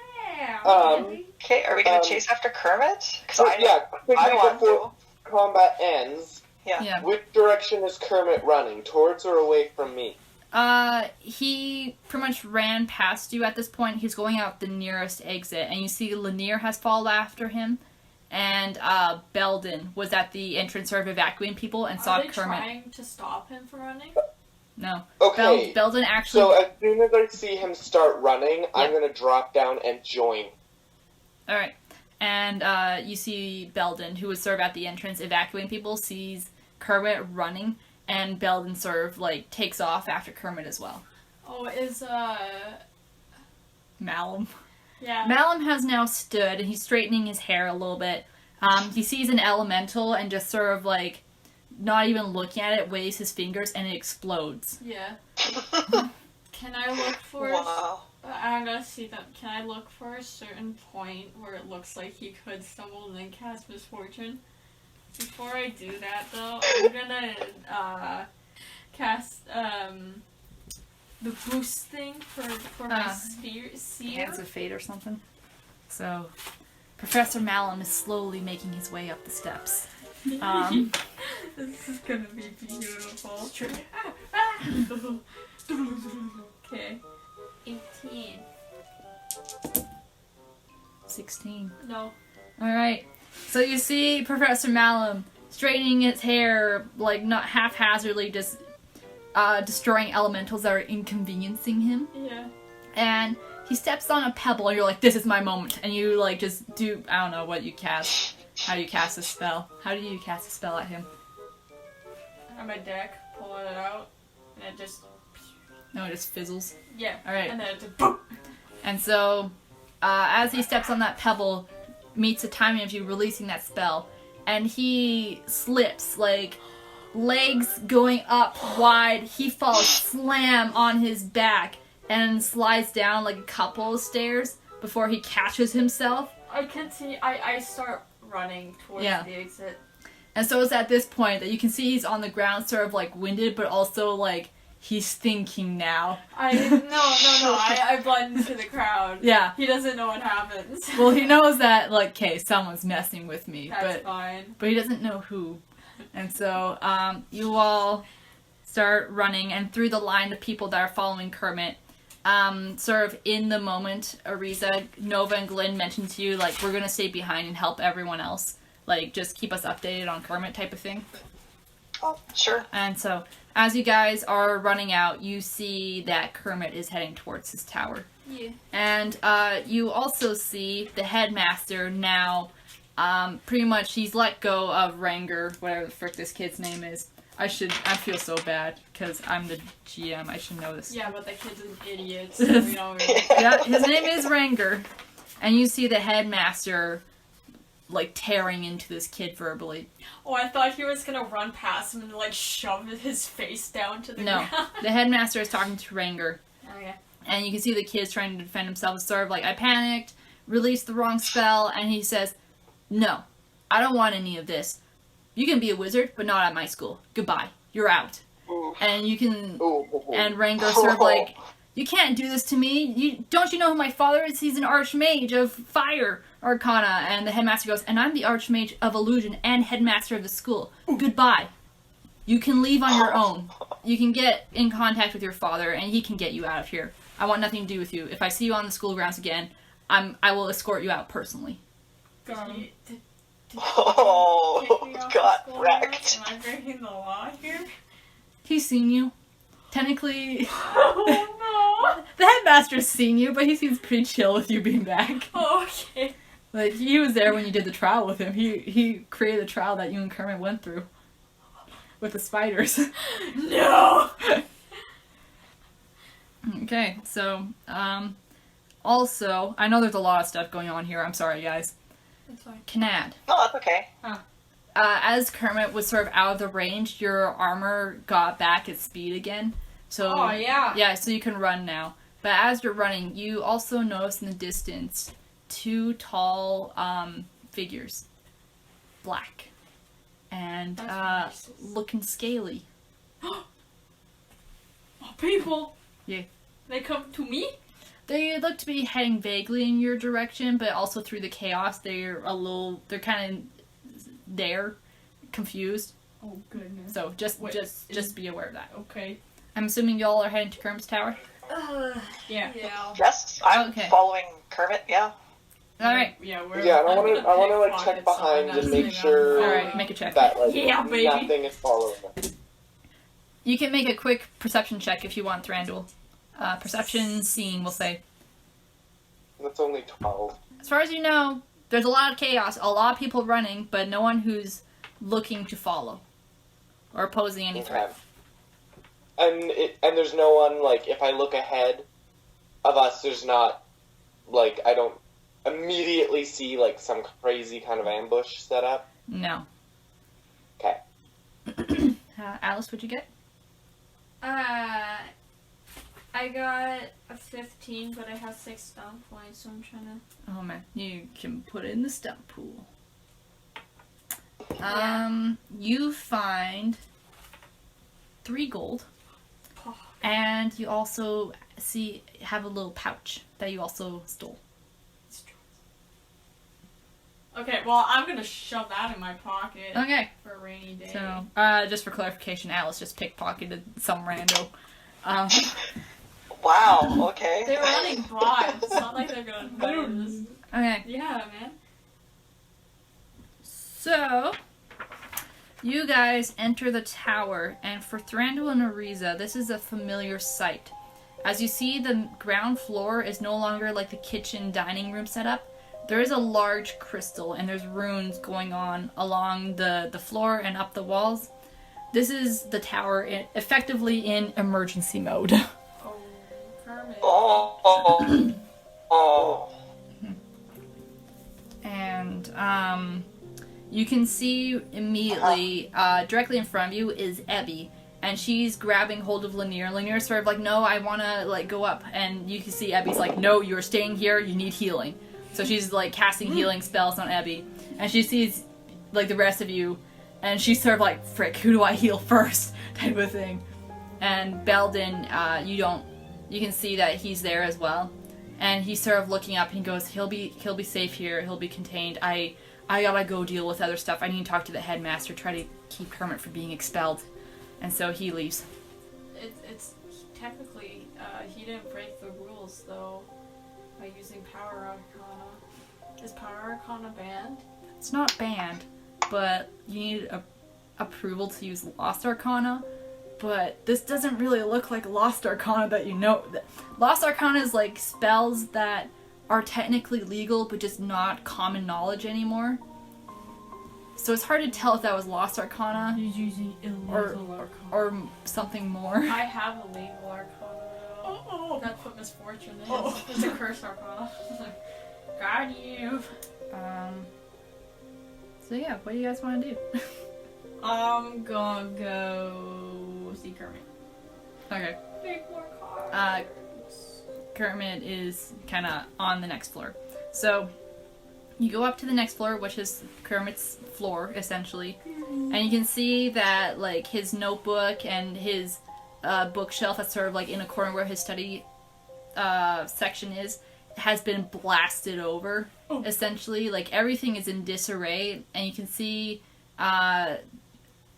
Okay, are we gonna chase after Kermit? Quickly I want before combat ends, Yeah. which direction is Kermit running? Towards or away from me? He pretty much ran past you at this point. He's going out the nearest exit, and you see Lanier has followed after him, and Belden was at the entrance sort of evacuating people and saw Are they Kermit. trying to stop him from running? No. Okay. Belden actually... So as soon as I see him start running, I'm gonna drop down and join. Alright. And you see Belden, who was sort of at the entrance evacuating people, sees Kermit running, and Belden sort of, like, takes off after Kermit as well. Oh, is, Malum. yeah. Malum has now stood, and he's straightening his hair a little bit. He sees an elemental and just sort of, like, not even looking at it, waves his fingers, and it explodes. Yeah. Can I look for... Wow. I'm gonna see that. Can I look for a certain point where it looks like he could stumble and then cast Misfortune? Before I do that, though, I'm gonna cast the boost thing for my seer. Hands of Fate or something. So, Professor Malum is slowly making his way up the steps. This is gonna be beautiful. Okay. 18. 16. No. Alright. So you see Professor Malum straightening his hair, like, not haphazardly, just destroying elementals that are inconveniencing him. Yeah. And he steps on a pebble, and you're like, this is my moment. And you, like, just do, I don't know what you cast. How do you cast a spell? How do you cast a spell at him? On my deck, pull it out, and it just... No, it just fizzles. Yeah. Alright. And then it just boom! And so, as he steps on that pebble, meets the timing of you releasing that spell, and he slips, like, legs going up wide, he falls slam on his back, and slides down like a couple of stairs before he catches himself. I can see, I start running towards the exit. And so it's at this point that you can see he's on the ground, sort of, like, winded, but also, like, he's thinking now. I blend into the crowd. Yeah. He doesn't know what happens. Well, he knows that, like, okay, someone's messing with me. That's fine. But he doesn't know who. And so, you all start running, and through the line of people that are following Kermit, sort of in the moment, Ariza, Nova, and Glenn mentioned to you, like, we're gonna stay behind and help everyone else. Like, just keep us updated on Kermit type of thing. Oh, sure. And so, as you guys are running out, you see that Kermit is heading towards his tower. Yeah. And you also see the headmaster now pretty much he's let go of Ranger, whatever the frick this kid's name is. I feel so bad, because I'm the GM, I should know this. Yeah, but the kid's an idiot, so we don't really... Yeah, his name is Ranger. And you see the headmaster, like, tearing into this kid verbally. Oh, I thought he was gonna run past him and, like, shove his face down to the No, ground. the headmaster is talking to Ranger. Okay. And you can see the kid's trying to defend himself. It's sort of like, I panicked, released the wrong spell, and he says, no, I don't want any of this. You can be a wizard, but not at my school. Goodbye. You're out. And you can... And Rango's sort of like, you can't do this to me. Don't you know who my father is? He's an archmage of fire arcana. And the headmaster goes, and I'm the archmage of illusion and headmaster of the school. Goodbye. You can leave on your own. You can get in contact with your father, and he can get you out of here. I want nothing to do with you. If I see you on the school grounds again, I will escort you out personally. Got wrecked. Am I breaking the law here? He's seen you. Technically, Oh the headmaster's seen you, but he seems pretty chill with you being back. no! Okay. Like, he was there when you did the trial with him. He created the trial that you and Kermit went through. With the spiders. No! Okay, so, also, I know there's a lot of stuff going on here. I'm sorry, guys. That's fine. Kanad. No, that's okay. As Kermit was sort of out of the range, your armor got back its speed again. So, Oh, yeah. Yeah, so you can run now. But as you're running, you also notice in the distance 2 tall figures. Black. And That's looking scaly. Oh, people! Yeah. They come to me? They look to be heading vaguely in your direction, but also through the chaos, they're kind of there, confused. Oh, goodness. So just Wait, just be aware of that. Okay. I'm assuming y'all are heading to Kermit's tower. Yeah. Yes, I'm Okay. following Kermit, yeah. All right. Yeah, I want to like check behind and make sure All right. Make a check. that like Yeah, baby. nothing is following us. You can make a quick perception check if you want, Thranduil. Perception, seeing, we'll say. That's only 12. As far as you know, there's a lot of chaos, a lot of people running, but no one who's looking to follow or posing any threat. And there's no one, like, if I look ahead of us, there's not, like, I don't immediately see, like, some crazy kind of ambush set up. No. Okay. Alice, what'd you get? I got a 15, but I have 6 stone points, so I'm trying to... Oh man, you can put it in the stump pool. You find 3 gold, and you also have a little pouch that you also stole. Okay, well, I'm gonna shove that in my pocket Okay. for a rainy day. So, just for clarification, Alice just pickpocketed some rando. Wow, okay. They were running by. It's not like they're gonna notice. Okay. Yeah, man. So, you guys enter the tower, and for Thranduil and Ariza, this is a familiar sight. As you see, the ground floor is no longer like the kitchen dining room setup. There is a large crystal, and there's runes going on along the floor and up the walls. This is the tower effectively in emergency mode. Oh, Kermit. Oh. And you can see immediately, directly in front of you is Ebby, and she's grabbing hold of Lanier. Lanier's sort of like, no, I want to like go up, and you can see Ebby's like, no, you're staying here, you need healing. So she's like casting healing spells on Ebby, and she sees like the rest of you, and she's sort of like, frick, who do I heal first, type of thing. And Belden, you can see that he's there as well, and he's sort of looking up, and he goes, he'll be safe here, he'll be contained. I gotta go deal with other stuff. I need to talk to the headmaster, try to keep Kermit from being expelled. And so he leaves. It's technically, he didn't break the rules though by using Power Arcana. Is Power Arcana banned? It's not banned, but you need approval to use Lost Arcana. But this doesn't really look like Lost Arcana that you know. Lost Arcana is like spells that are technically legal, but just not common knowledge anymore. So it's hard to tell if that was Lost Arcana He's using illegal arcana. or something more. I have a legal arcana. Oh. That's what misfortune is. It's a curse arcana. Got you. So yeah, what do you guys want to do? I'm gonna go see Kermit. Okay. Make more cards. Kermit is kind of on the next floor. So you go up to the next floor, which is Kermit's floor, essentially. And you can see that, like, his notebook and his bookshelf that's sort of, like, in a corner where his study section is, has been blasted over, essentially. Like, everything is in disarray, and you can see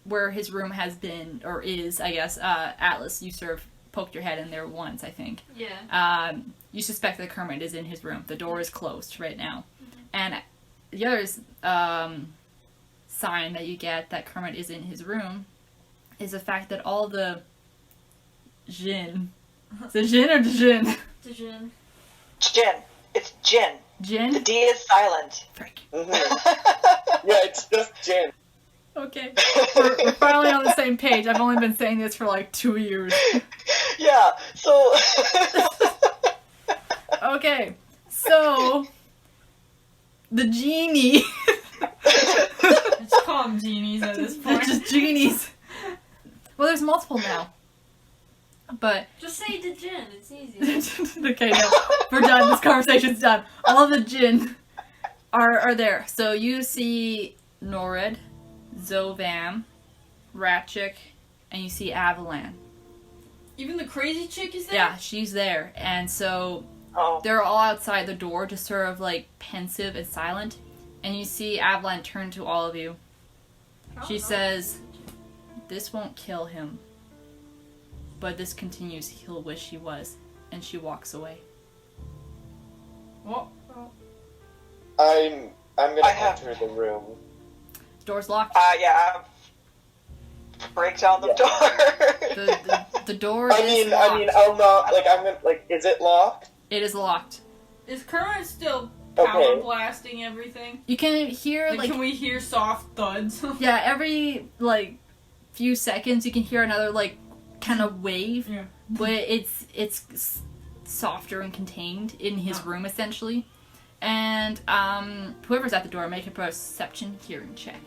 where his room has been, or is, I guess. Atlas, you sort of poked your head in there once, I think. Yeah. You suspect that Kermit is in his room. The door is closed right now. And the other sign that you get that Kermit is in his room is the fact that all the Jin. Is it Jin or Jin? Jin. Jin. It's Jin. Jin? The D is silent. Frick. Yeah, it's just Jen. Okay. We're finally on the same page. I've only been saying this for like 2 years. Yeah, so... Okay. So... The genie. Just call them genies at this They're point. just genies. Well, there's multiple now. But... Just say the Jin. It's easy. Okay, no. We're done. This conversation's done. All of the Jin are there. So you see Norid, Zovam, Ratchik, and you see Avalan. Even the crazy chick is there? Yeah, she's there. And so Oh. they're all outside the door, just sort of like pensive and silent. And you see Avalan turn to all of you. She says, "This won't kill him. But this continues, he'll wish he was." And she walks away. What? I'm gonna I have- enter the room. Door's locked. Yeah. Break down the door. The door I is mean, locked. I'll not, like, I'm gonna, like, is it locked? It is locked. Is Kermit still power Okay. blasting everything? You can hear, Like, can we hear soft thuds? yeah, every, like, few seconds you can hear another, like, kind of wave. Yeah. But it's softer and contained in his room, essentially. And, whoever's at the door, make a perception hearing check.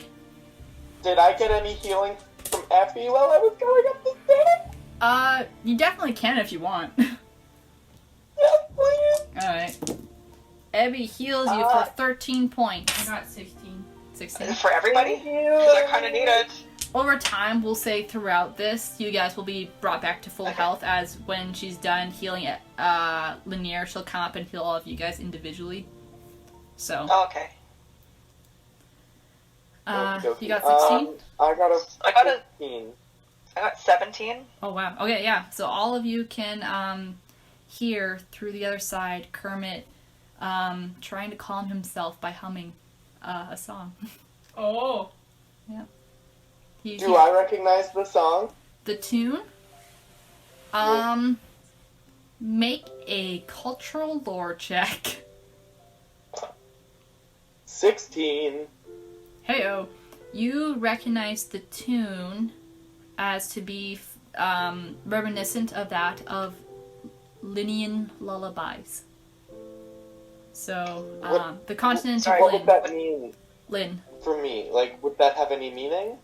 Did I get any healing from Effie while I was going up the stairs? You definitely can if you want. Yes, please. Alright. Abby heals you for 13 points. I got 16. 16. For everybody? Thank you. Because I kind of need it. Over time, we'll say throughout this, you guys will be brought back to full Okay. health, as when she's done healing Lanier, she'll come up and heal all of you guys individually. So, Oh, okay. Okey-dokey. you got 16? I got a I got a- 15. I got 17. Oh, wow. Okay, yeah. So all of you can hear through the other side Kermit trying to calm himself by humming a song. Oh. Do I recognize the song? The tune? Make a cultural lore check. 16. Heyo. You recognize the tune as to be reminiscent of that of Linian lullabies. So, the continent Sorry, of What Lin. would that mean Lin. for me? Like, would that have any meaning?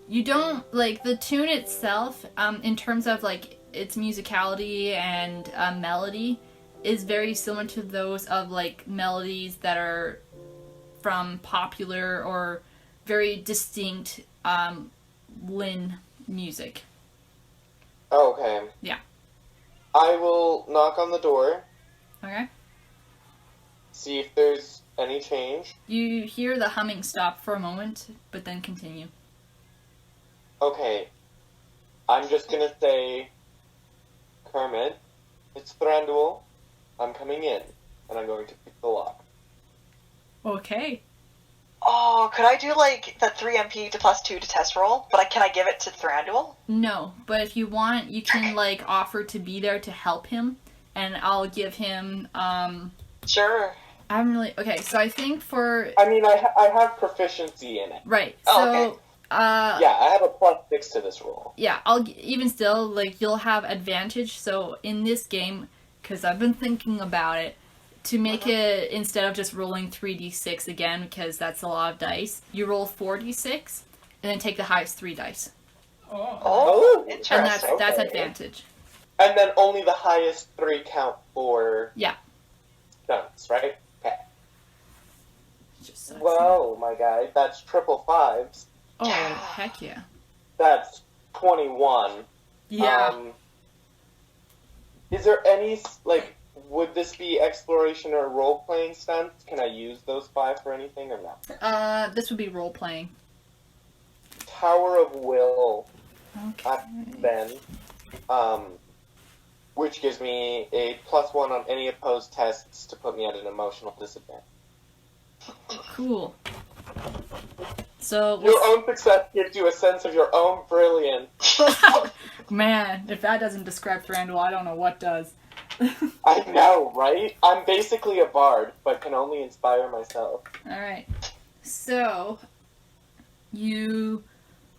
You don't, like, the tune itself, in terms of, like, its musicality and melody, is very similar to those of, like, melodies that are from popular or very distinct Lin music. Oh, okay. Yeah. I will knock on the door, Okay? see if there's any change. You hear the humming stop for a moment, but then continue. Okay. I'm just gonna say, Kermit, it's Thranduil. I'm coming in, and I'm going to pick the lock. Okay. Oh, could I do, like, the 3 MP to +2 to test roll? But can I give it to Thranduil? No, but if you want, you can, like, offer to be there to help him, and I'll give him, Sure. haven't really... Okay, so I think for... I mean, I have proficiency in it. Right, Oh, so... okay. Yeah, I have a +6 to this roll. Yeah, even still, like, you'll have advantage, so in this game, because I've been thinking about it, to make it, instead of just rolling 3d6 again, because that's a lot of dice, you roll 4d6, and then take the highest 3 dice. Oh, interesting. And that's Okay. advantage. And then only the highest 3 count for Yeah. stunts, right? Okay. Just sucks. Well, my guy, that's triple 5s. Oh, heck yeah. That's 21. Yeah. Is there any, like, would this be exploration or role-playing stunts? Can I use those 5 for anything or not? This would be role-playing. Tower of Will, Okay. then, which gives me a +1 on any opposed tests to put me at an emotional disadvantage. Cool. So, Your own success gives you a sense of your own brilliance. man, if that doesn't describe Thranduil, I don't know what does. I know, right? I'm basically a bard, but can only inspire myself. Alright. So, you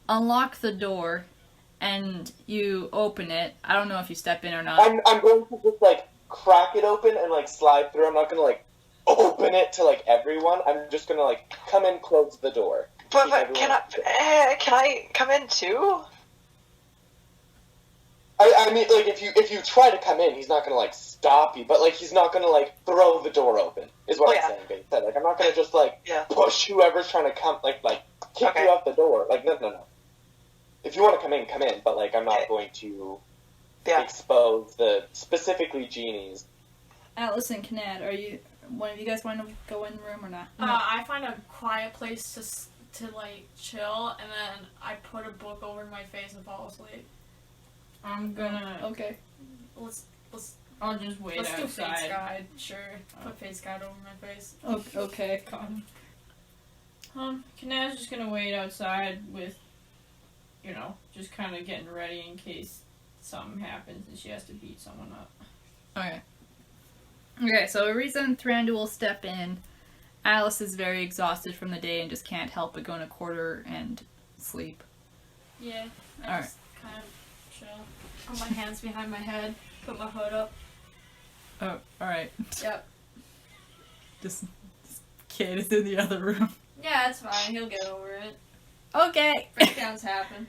unlock the door, and you open it. I don't know if you step in or not. I'm going to just, like, crack it open and, like, slide through. I'm not going to, like, open it to, like, everyone. I'm just going to, like, come in, close the door. But can I come in too? I mean, like, if you try to come in, he's not gonna, like, stop you, but, like, he's not gonna, like, throw the door open, is what I'm saying, basically. Like, I'm not gonna just, like, push whoever's trying to come, like, kick you out the door. Like, no. If you want to come in, but, like, I'm not going to expose the, specifically genies. Alice and Kanad, are you, one of you guys want to go in the room or not? I find a quiet place to like, chill, and then I put a book over my face and fall asleep. I'm gonna... Okay. I'll just wait Let's do outside. Fate's Guide, sure. Put Fate's Guide over my face. Okay. Kanad's just gonna wait outside with, you know, just kind of getting ready in case something happens and she has to beat someone up. Okay, so Ariza and Thranduil step in. Alice is very exhausted from the day and just can't help but go in a quarter and sleep. Yeah, I Alright. just kind of chill. Put my hands behind my head, put my hood up. Oh, alright. Yep. This kid is in the other room. Yeah, it's fine. He'll get over it. Okay. Breakdowns happen.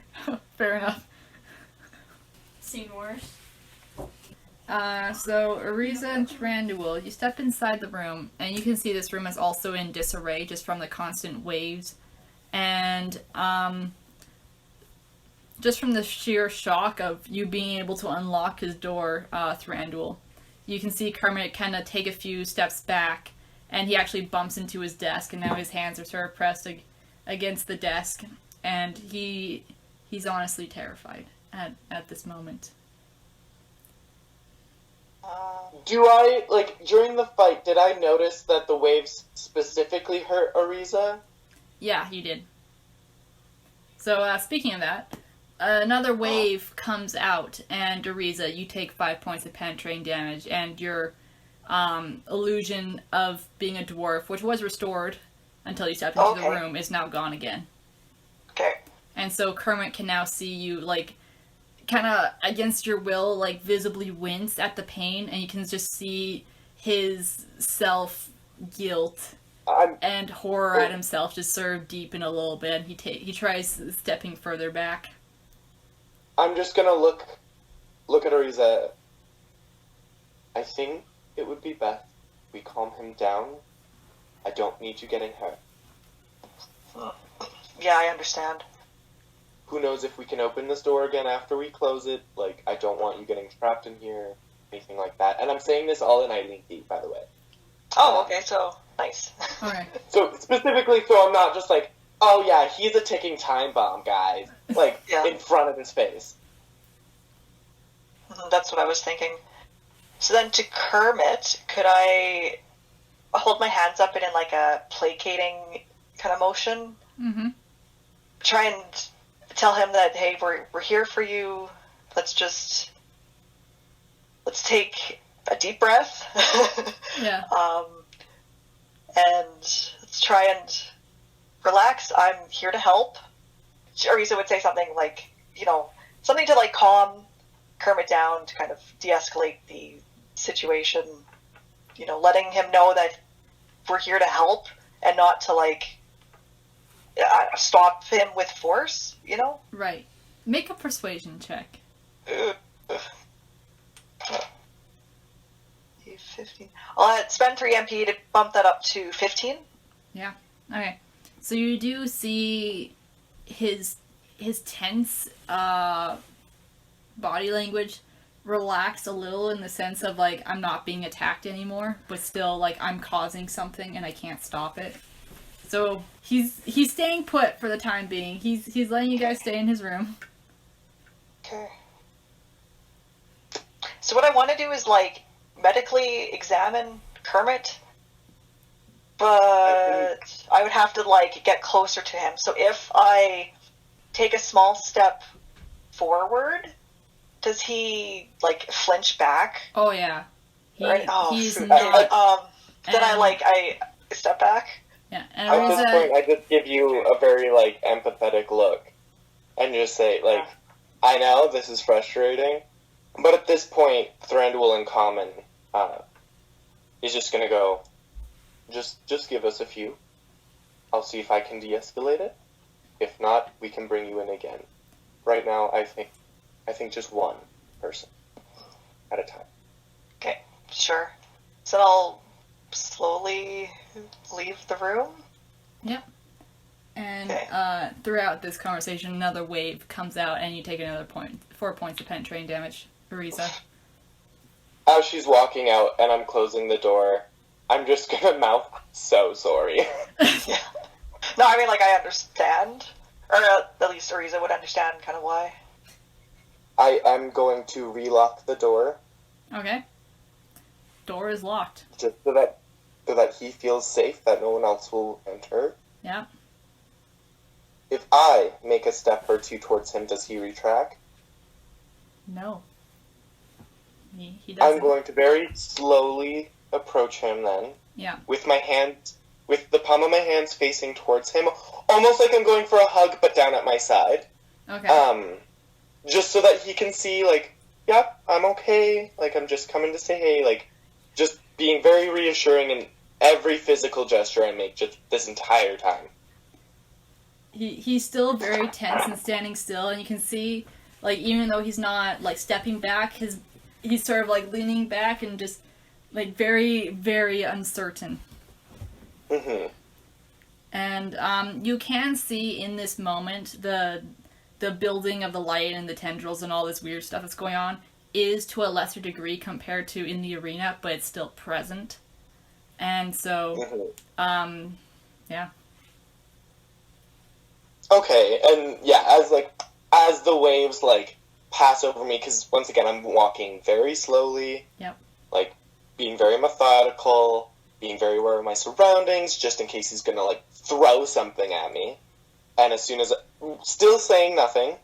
Fair enough. Seen worse. So Ariza and Thranduil, you step inside the room, and you can see this room is also in disarray just from the constant waves. And, just from the sheer shock of you being able to unlock his door, Thranduil, you can see Kermit kind of take a few steps back, and he actually bumps into his desk, and now his hands are sort of pressed against the desk, and he's honestly terrified at this moment. Do I, like, during the fight, did I notice that the waves specifically hurt Ariza? Yeah, you did. So, speaking of that, another wave comes out, and Ariza, you take 5 points of penetrating damage, and your illusion of being a dwarf, which was restored until you stepped into the room, is now gone again. Okay. And so Kermit can now see you, like, kind of against your will, like, visibly wince at the pain, and you can just see his self-guilt and horror at himself just sort of deepen a little bit. He tries stepping further back. I'm just gonna look at Ariza. I think it would be best we calm him down. I don't need you getting hurt. Yeah, I understand. Who knows if we can open this door again after we close it? Like, I don't want you getting trapped in here, anything like that. And I'm saying this all in Eileen, by the way. Oh, okay, so, nice. Okay. So, specifically, so I'm not just like, oh yeah, he's a ticking time bomb, guys. Like, in front of his face. That's what I was thinking. So then to Kermit, could I hold my hands up and in like a placating kind of motion? Mm-hmm. Try and tell him that, hey, we're here for you. Let's take a deep breath. Yeah. and let's try and relax. I'm here to help. Ariza would say something like, something to like calm Kermit down, to kind of de-escalate the situation. Letting him know that we're here to help and not to like stop him with force. Right. Make a persuasion check. 15. I'll spend 3 MP to bump that up to 15. Yeah. Okay. So you do see his tense body language relax a little, in the sense of like, I'm not being attacked anymore, but still like I'm causing something and I can't stop it. So he's staying put for the time being. He's letting you guys stay in his room. Okay. So what I want to do is like medically examine Kermit, but I would have to like get closer to him. So if I take a small step forward, does he like flinch back? Oh yeah. He's shoot. not. Then I step back. Yeah. And At this point, I just give you a very like empathetic look, and just say like, I know this is frustrating, but at this point, Thranduil in common is just gonna go. Just give us a few. I'll see if I can de-escalate it. If not, we can bring you in again. Right now, I think just one person at a time. Okay, sure. So I'll slowly leave the room. Yep. And throughout this conversation, another wave comes out, and you take another 4 points of penetrating damage. Ariza. As she's walking out and I'm closing the door, I'm just gonna mouth, "So sorry." Yeah. No, I mean, like, I understand. Or at least Ariza would understand kind of why. I'm going to relock the door. Okay. Door is locked. Just so that he feels safe, that no one else will enter. Yeah. If I make a step or two towards him, does he retract? No. He doesn't. I'm going to very slowly approach him then. Yeah. With the palm of my hands facing towards him, almost like I'm going for a hug, but down at my side. Okay. Just so that he can see, like, yep, I'm okay, like, I'm just coming to say hey, like, just being very reassuring in every physical gesture I make just this entire time. He's still very tense and standing still, and you can see, like, even though he's not, like, stepping back, he's sort of, like, leaning back and just, like, very, very uncertain. Mm-hmm. And you can see in this moment the building of the light and the tendrils and all this weird stuff that's going on is to a lesser degree compared to in the arena, but it's still present. And so, yeah. Okay, and yeah, as the waves, like, pass over me, because once again, I'm walking very slowly. Yep. Like, being very methodical, being very aware of my surroundings, just in case he's gonna, like, throw something at me. And as soon as, still saying nothing,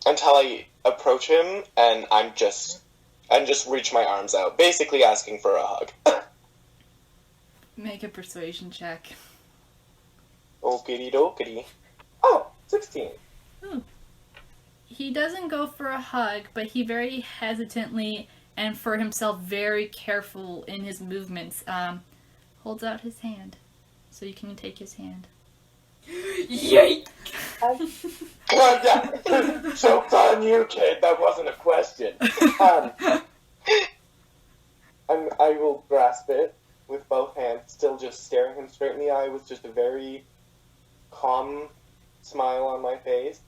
until I approach him, and I'm just reach my arms out, basically asking for a hug. Make a persuasion check. Okey dokey. Oh, 16. He doesn't go for a hug, but he very hesitantly, and for himself very careful in his movements, holds out his hand. So you can take his hand. Yay! Yeah. Joke's on you, kid. That wasn't a question. I will grasp it with both hands, still just staring him straight in the eye with just a very calm smile on my face,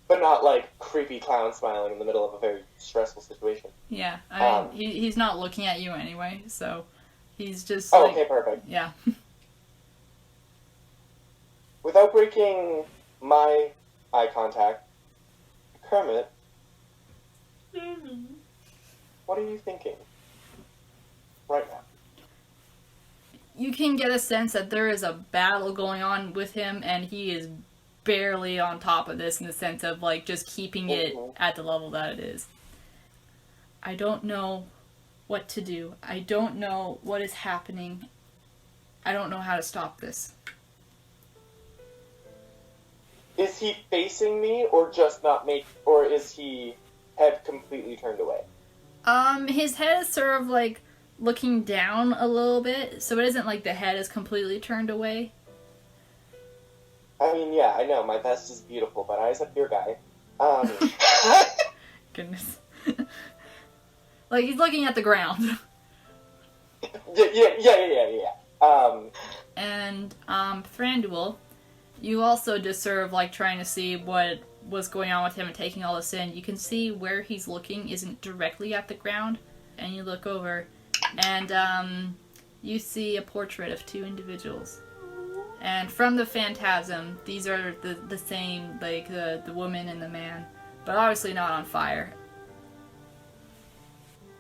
but not like creepy clown smiling in the middle of a very stressful situation. Yeah, I mean, he's not looking at you anyway, so he's just. Oh, like, okay, perfect. Yeah. Without breaking my eye contact, Kermit, what are you thinking right now? You can get a sense that there is a battle going on with him, and he is barely on top of this in the sense of, like, just keeping it at the level that it is. I don't know what to do. I don't know what is happening. I don't know how to stop this. Is he facing me, or just not or is he head completely turned away? His head is sort of like looking down a little bit, so it isn't like the head is completely turned away. I mean, yeah, I know, my vest is beautiful, but eyes up your guy. Goodness. Like, he's looking at the ground. Yeah. And, Thranduil, you also just sort of like trying to see what was going on with him and taking all this in. You can see where he's looking isn't directly at the ground, and you look over, and, you see a portrait of two individuals. And from the phantasm, these are the same, like, the woman and the man, but obviously not on fire.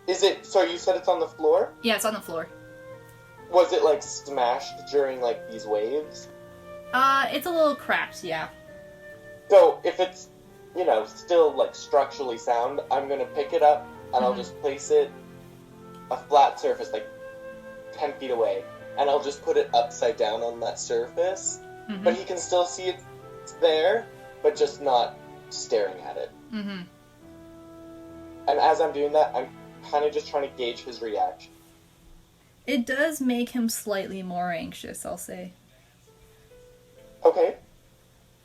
Is it, so you said it's on the floor? Yeah, it's on the floor. Was it, like, smashed during, like, these waves? It's a little cracked, yeah. So, if it's, you know, still, like, structurally sound, I'm gonna pick it up, and I'll just place it a flat surface, like, 10 feet away, and I'll just put it upside down on that surface, but he can still see it's there, but just not staring at it. Mm-hmm. And as I'm doing that, I'm kind of just trying to gauge his reaction. It does make him slightly more anxious, I'll say. Okay.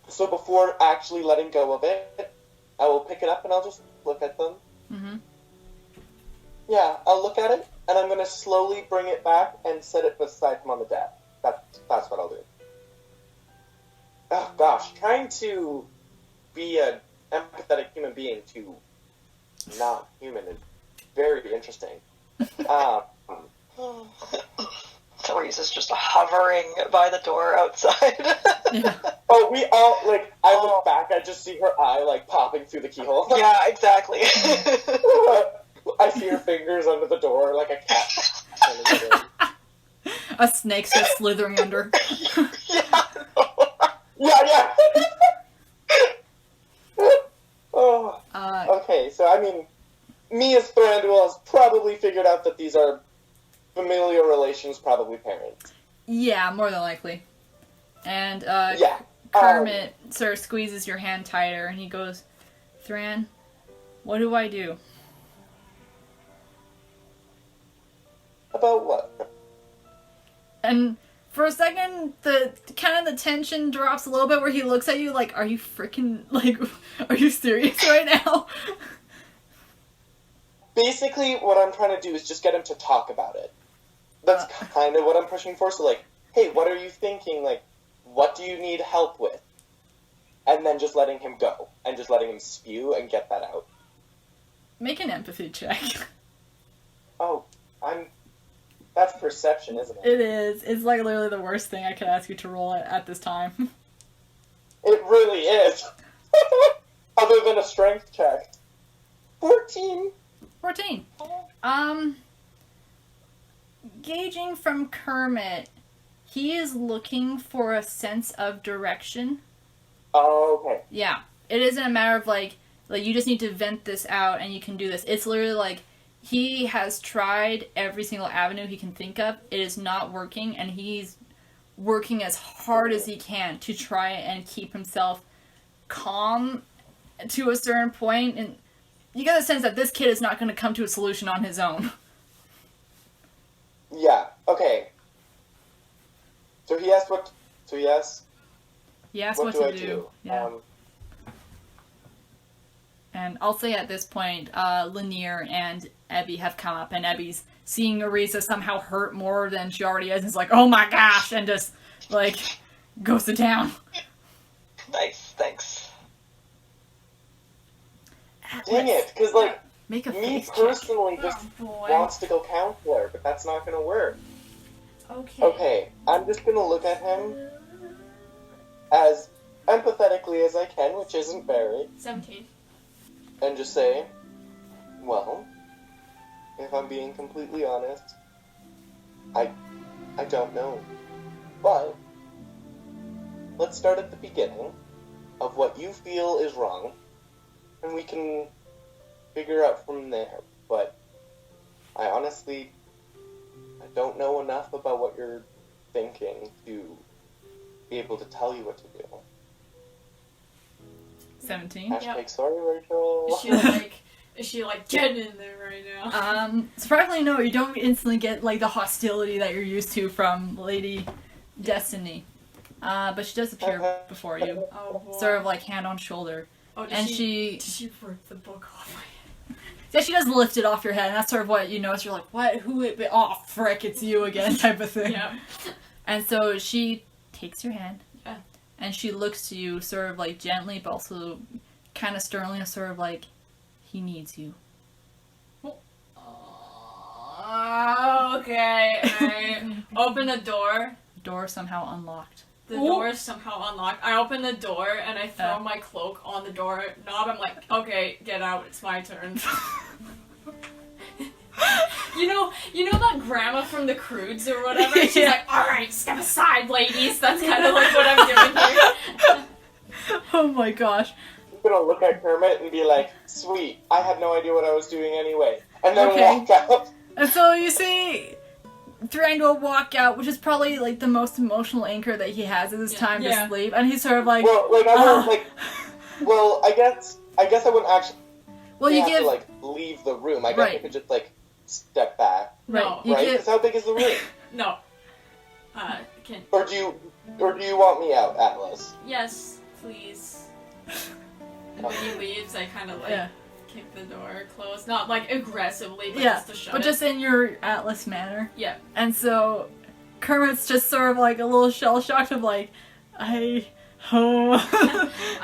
So before actually letting go of it, I will pick it up and I'll just look at them. Mm-hmm. Yeah, I'll look at it, and I'm going to slowly bring it back and set it beside him on the deck. That's what I'll do. Oh, gosh. Trying to be an empathetic human being to not human is very interesting. Therese is just hovering by the door outside. Yeah. Oh, we all, like, I look back, I just see her eye, like, popping through the keyhole. Yeah, exactly. I see her fingers under the door like a cat. A snake starts slithering under. Yeah. Oh. Okay, so I mean, me as Thranduil has probably figured out that these are familial relations, probably parents. Yeah, more than likely. And, Yeah. Kermit sort of squeezes your hand tighter, and he goes, Thran, what do I do? About what? And for a second, the tension drops a little bit where he looks at you like, are you freaking, like, are you serious right now? Basically, what I'm trying to do is just get him to talk about it. That's kind of what I'm pushing for. So, like, hey, what are you thinking? Like, what do you need help with? And then just letting him go. And just letting him spew and get that out. Make an empathy check. Oh, that's perception, isn't it? It is. It's like literally the worst thing I could ask you to roll at this time. It really is. Other than a strength check. 14. 14. Gauging from Kermit, he is looking for a sense of direction. Oh, okay. Yeah. It isn't a matter of like you just need to vent this out and you can do this. It's literally like he has tried every single avenue he can think of. It is not working, and he's working as hard as he can to try and keep himself calm to a certain point. And you get a sense that this kid is not going to come to a solution on his own. Yeah, okay. So he asked what... So he asked... He asked what to do. do. Yeah. And I'll say at this point, Lanier and Ebby have come up, and Ebby's seeing Arisa somehow hurt more than she already is, and is like, oh my gosh, and just, like, go sit down. Nice, thanks. Dang it, because, like, Make a me face personally just boy. wants to go counselor, but that's not going to work. Okay. Okay, I'm just going to look at him as empathetically as I can, which isn't very, 17. and just say, well, if I'm being completely honest, I don't know. But let's start at the beginning of what you feel is wrong, and we can figure out from there. But I honestly, I don't know enough about what you're thinking to be able to tell you what to do. 17. Hashtag sorry, Rachel. Is she like get in there right now? Surprisingly, no, you don't instantly get like the hostility that you're used to from Lady Destiny. But she does appear before you, Oh boy. sort of like hand on shoulder. Oh, did And she rip the book off my head? Yeah, she does lift it off your head, and that's sort of what you notice. You're like, what? Who? Oh, frick, it's you again, type of thing. Yeah. And so she takes your hand, Yeah. and she looks to you, sort of like gently, but also kind of sternly, sort of like, he needs you. Okay. I open the door. Door somehow unlocked. The door is somehow unlocked. I open the door and I throw my cloak on the door knob. I'm like, okay, get out. It's my turn. You know that grandma from the Croods or whatever? She's like, alright, step aside, ladies. That's kind of like what I'm doing here. Oh my gosh. I'm gonna look at Kermit and be like, sweet, I had no idea what I was doing anyway. And then walk out. And so you see Thranduil walk out, which is probably like the most emotional anchor that he has at this time to sleep. And he's sort of like, well, like, I wouldn't, like, well, I guess I wouldn't actually have to, like, leave the room. I guess I could just, like, step back. No. Right? Because how big is the room? No. Or do you want me out, Atlas? Yes, please. And when he leaves, I kind of like kick the door closed. Not like aggressively, but just to shut it. just in your Atlas manner. Yeah. And so Kermit's just sort of like a little shell-shocked of like, I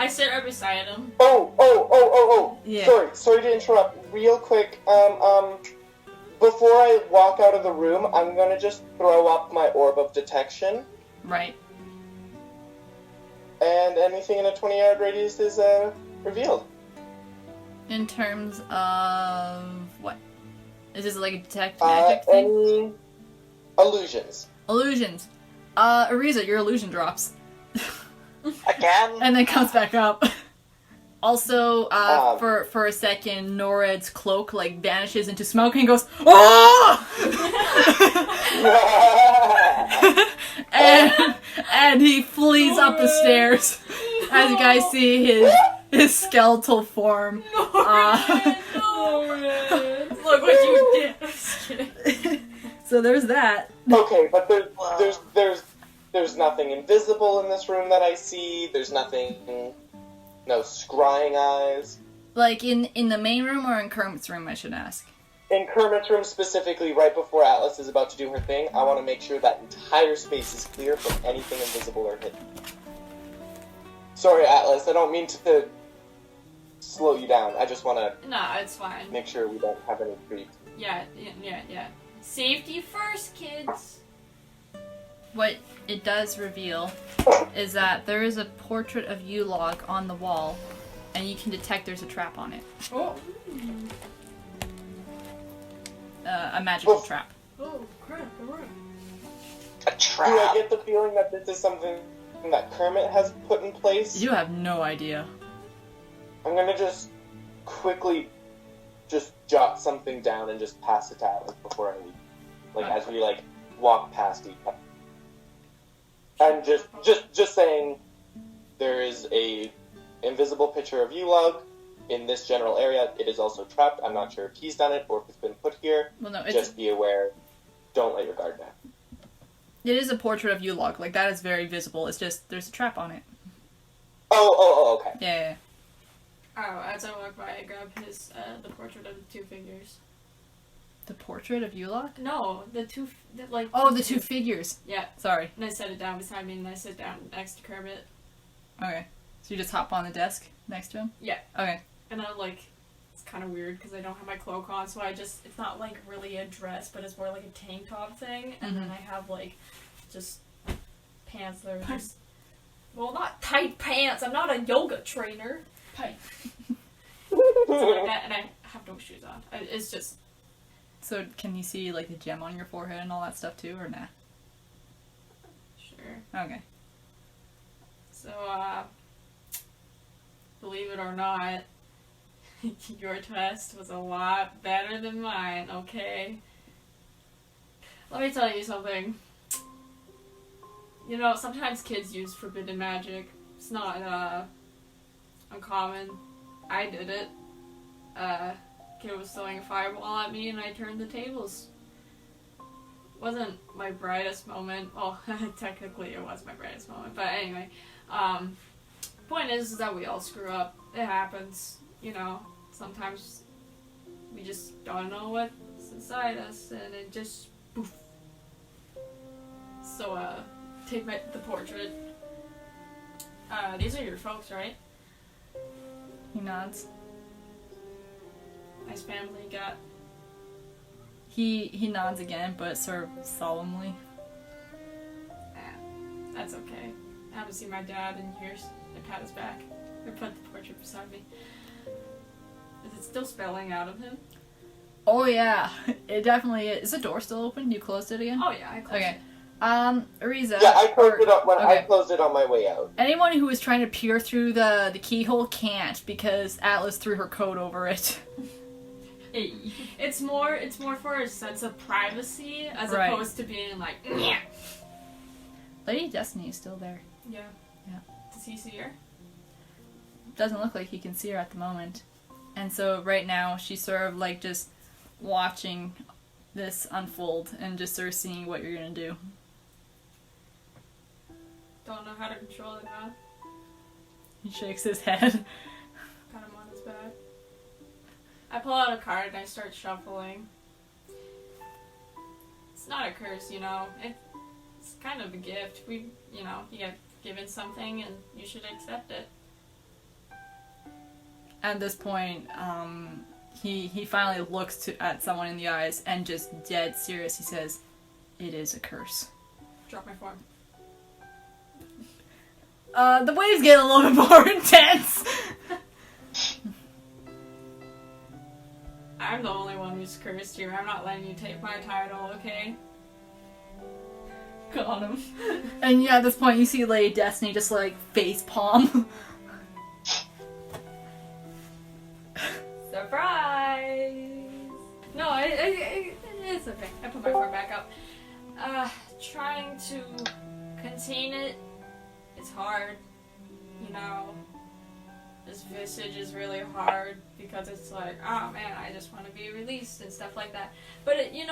sit right beside him. Oh. Yeah. Sorry to interrupt. Real quick, before I walk out of the room, I'm gonna just throw up my orb of detection. Right. And anything in a 20-yard radius is, revealed. In terms of what? Is this like a detect magic thing? Any illusions. Illusions. Ariza, your illusion drops. Again? And then comes back up. Also, for a second, Nored's cloak like vanishes into smoke and he goes, oh! and he flees up the stairs. As you guys see his skeletal form. Look what you did. Just kidding. So there's that. Okay, but there's nothing invisible in this room that I see. There's nothing, no scrying eyes. Like in the main room or in Kermit's room, I should ask. In Kermit's room specifically, right before Atlas is about to do her thing, I want to make sure that entire space is clear from anything invisible or hidden. Sorry, Atlas, I don't mean to slow you down. I just want to... No, it's fine. Make sure we don't have any creeps. Yeah. Safety first, kids. What it does reveal is that there is a portrait of you log on the wall, and you can detect there's a trap on it. Oh. A magical trap. Oh, crap, alright. A trap? Do I get the feeling that this is something that Kermit has put in place? You have no idea. I'm gonna just quickly just jot something down and just pass it to Atlas before I leave. Like, as we, like, walk past each other. And just saying, there is a invisible picture of Ulug in this general area. It is also trapped. I'm not sure if he's done it or if it's been put here. Well, no, just be aware. Don't let your guard down. It is a portrait of Ulug. Like, that is very visible. It's just, there's a trap on it. Oh, okay. Yeah. Oh, as I walk by, I grab the portrait of the two figures. The portrait of Ulug? No, the two figures. Yeah. Sorry. And I set it down beside me, and I sit down next to Kermit. Okay. So you just hop on the desk next to him? Yeah. Okay. And I'm like, it's kind of weird because I don't have my cloak on, so it's not like really a dress, but it's more like a tank top thing, and then I have like, just pants that are just, well, not tight pants, I'm not a yoga trainer. Tight. So like that, and I have no shoes on. It's just... So can you see like the gem on your forehead and all that stuff too, or nah? Sure. Okay. So, believe it or not, your test was a lot better than mine, okay? Let me tell you something. You know, sometimes kids use forbidden magic. It's not uncommon. I did it. Kid was throwing a fireball at me and I turned the tables. Wasn't my brightest moment. Well, technically it was my brightest moment. But anyway, point is that we all screw up. It happens. You know, sometimes we just don't know what's inside us and it just poof. So, take the portrait. These are your folks, right? He nods. Nice family you got. He nods again, but sort of solemnly. That's okay. I haven't seen my dad in years. I pat his back. I put the portrait beside me. Is it still spelling out of him? Oh yeah, it definitely is. Is the door still open? You closed it again? Oh yeah, I closed Okay. it. Ariza. Yeah, I closed it up when I okay. closed it on my way out. Anyone who was trying to peer through the keyhole can't because Atlas threw her coat over it. It's more for a sense of privacy as Right. opposed to being like, yeah. Lady Destiny is still there. Yeah. Yeah. Does he see her? Doesn't look like he can see her at the moment. And so right now she's sort of like just watching this unfold and just sort of seeing what you're gonna do. Don't know how to control it now. He shakes his head. Got him on his back. I pull out a card and I start shuffling. It's not a curse, you know. It's kind of a gift. You get given something and you should accept it. At this point, he finally looks at someone in the eyes and just dead serious. He says, "It is a curse." Drop my form. The waves get a little bit more intense. I'm the only one who's cursed here. I'm not letting you take my title, okay? Got him. And yeah, at this point, you see Lady Destiny just like face palm. Surprise! No, it's okay. I put my form back up. Trying to contain it, it's hard. You know, this visage is really hard because it's like, oh man, I just want to be released and stuff like that. But you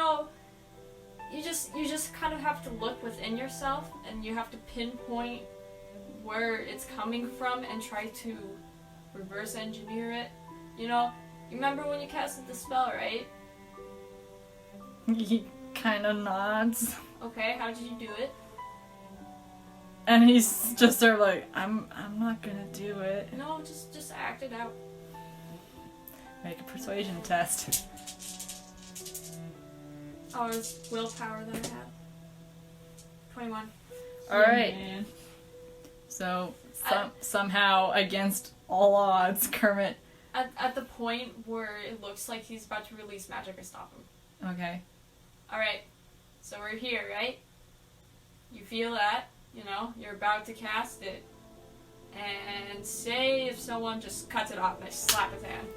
just kind of have to look within yourself and you have to pinpoint where it's coming from and try to reverse engineer it. You know, you remember when you casted the spell, right? He kind of nods. Okay, how did you do it? And he's just sort of like, I'm not gonna do it. No, just act it out. Make a persuasion test. Oh, it's willpower that I have. 21. Alright. Man. So, somehow, against all odds, Kermit... At the point where it looks like he's about to release magic, I stop him. Okay. Alright, so we're here, right? You feel that, you know, you're about to cast it. And say if someone just cuts it off and I slap his hand.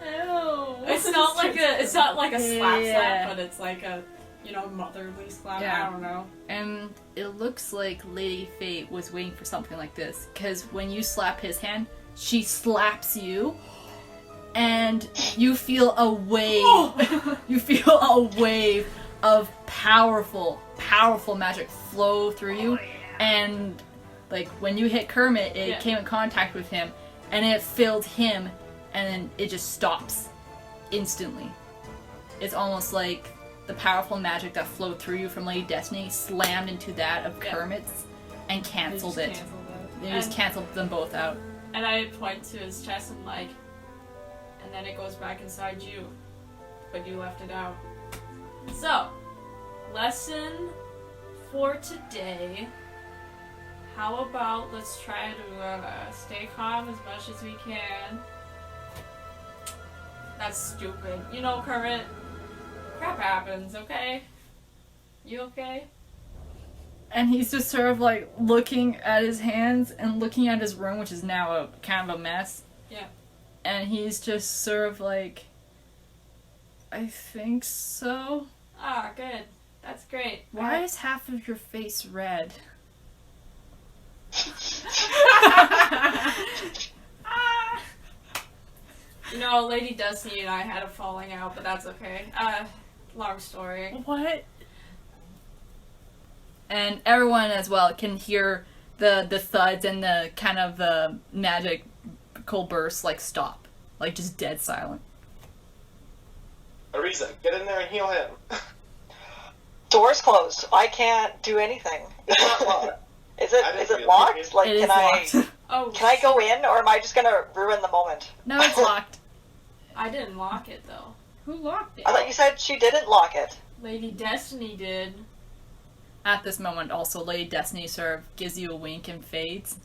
Ew. It's not like a slap Yeah. slap, but it's like a, you know, motherly slap. Yeah. I don't know. And it looks like Lady Fate was waiting for something like this. Because when you slap his hand, she slaps you. And you feel a wave. You feel a wave of powerful magic flow through you. And like when you hit Kermit, it came in contact with him. And it filled him. And then it just stops instantly. It's almost like the powerful magic that flowed through you from Lady Destiny slammed into that of Kermit's and canceled it. They just canceled them both out. And I point to his chest and like, and then it goes back inside you, but you left it out. So, lesson for today. How about let's try to stay calm as much as we can. That's stupid. You know, Kermit, crap happens, okay? You okay? And he's just sort of like looking at his hands and looking at his room, which is now a kind of a mess. Yeah. And he's just sort of like, I think so. Ah, good. That's great. Why is half of your face red? You know, Lady Destiny and I had a falling out, but that's okay. Long story. What? And everyone as well can hear the thuds and the kind of the magical bursts like stop. Like just dead silent. Ariza, get in there and heal him. Door's closed. I can't do anything. It's not locked. Is I didn't it feel locked? it. Like, It is can I locked. Oh, can I go in, or am I just gonna ruin the moment? No, it's locked. I didn't lock it though. Who locked it? I thought you said she didn't lock it. Lady Destiny did. At this moment, also, Lady Destiny sort of gives you a wink and fades.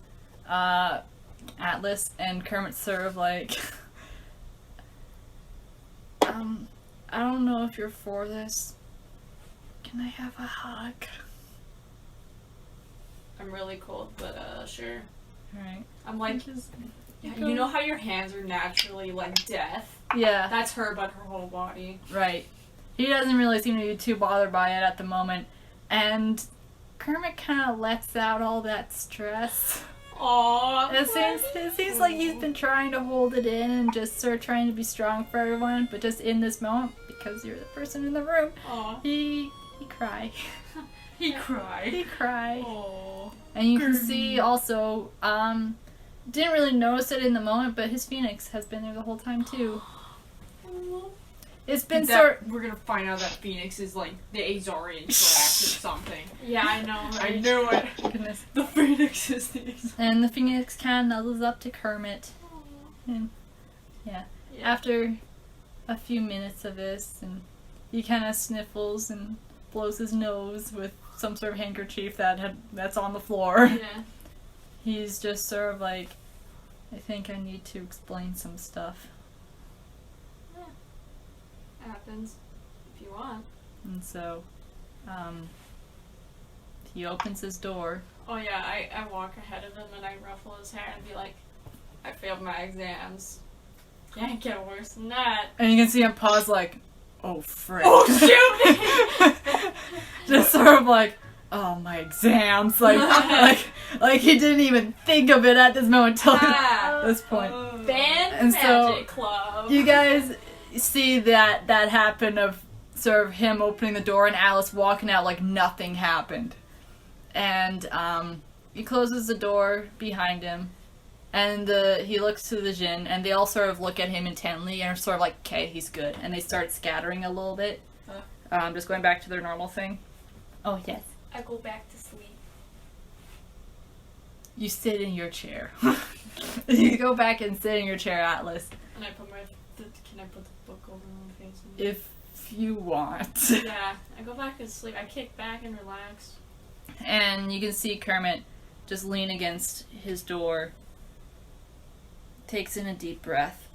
Atlas and Kermit sort of like, I don't know if you're for this. Can I have a hug? I'm really cold, but sure. Alright. I'm like, you know how your hands are naturally like death? Yeah, That's her, but her whole body. right. He doesn't really seem to be too bothered by it at the moment. And Kermit kind of lets out all that stress. Aww. It seems like he's been trying to hold it in and just sort of trying to be strong for everyone, but just in this moment, because you're the person in the room, Aww. he cry. He cried. He cry. Aww. And you can see also, didn't really notice it in the moment, but his phoenix has been there the whole time too. It's been We're gonna find out that Phoenix is like the Azorian trash or something. Yeah, I know. I Right? knew it. goodness. The Phoenix is the Azorian. And the phoenix kind of nuzzles up to Kermit. And Yeah. after a few minutes of this, and he kind of sniffles and blows his nose with some sort of handkerchief that's on the floor. Yeah. He's just sort of like, I think I need to explain some stuff. Happens. If you want. And so, he opens his door. Oh yeah, I walk ahead of him and I ruffle his hair and be like, I failed my exams. Can't get worse than that. And you can see him pause like, oh frick. Oh shoot! Just sort of like, oh my exams. Like he didn't even think of it at this moment until Ah. this point. Band And so, Magic Club. You guys see that happen of sort of him opening the door and Alice walking out like nothing happened. And he closes the door behind him, and he looks to the Jinn, and they all sort of look at him intently and are sort of like, okay, he's good. And they start scattering a little bit, just going back to their normal thing. Oh, yes. I go back to sleep. You sit in your chair. You go back and sit in your chair, Atlas. And can I put the book over my face? If you want. Yeah, I go back and sleep. I kick back and relax. And you can see Kermit just lean against his door, takes in a deep breath.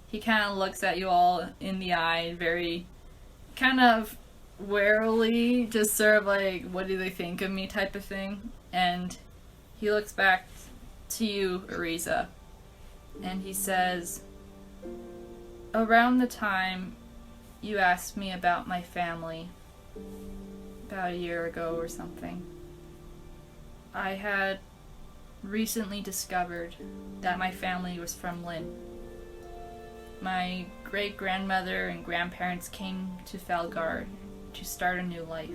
He kind of looks at you all in the eye, very kind of warily, just sort of like, what do they think of me type of thing. And he looks back to you, Ariza, and he says, around the time you asked me about my family, about a year ago or something, I had recently discovered that my family was from Lynn. My great-grandmother and grandparents came to Falgard to start a new life.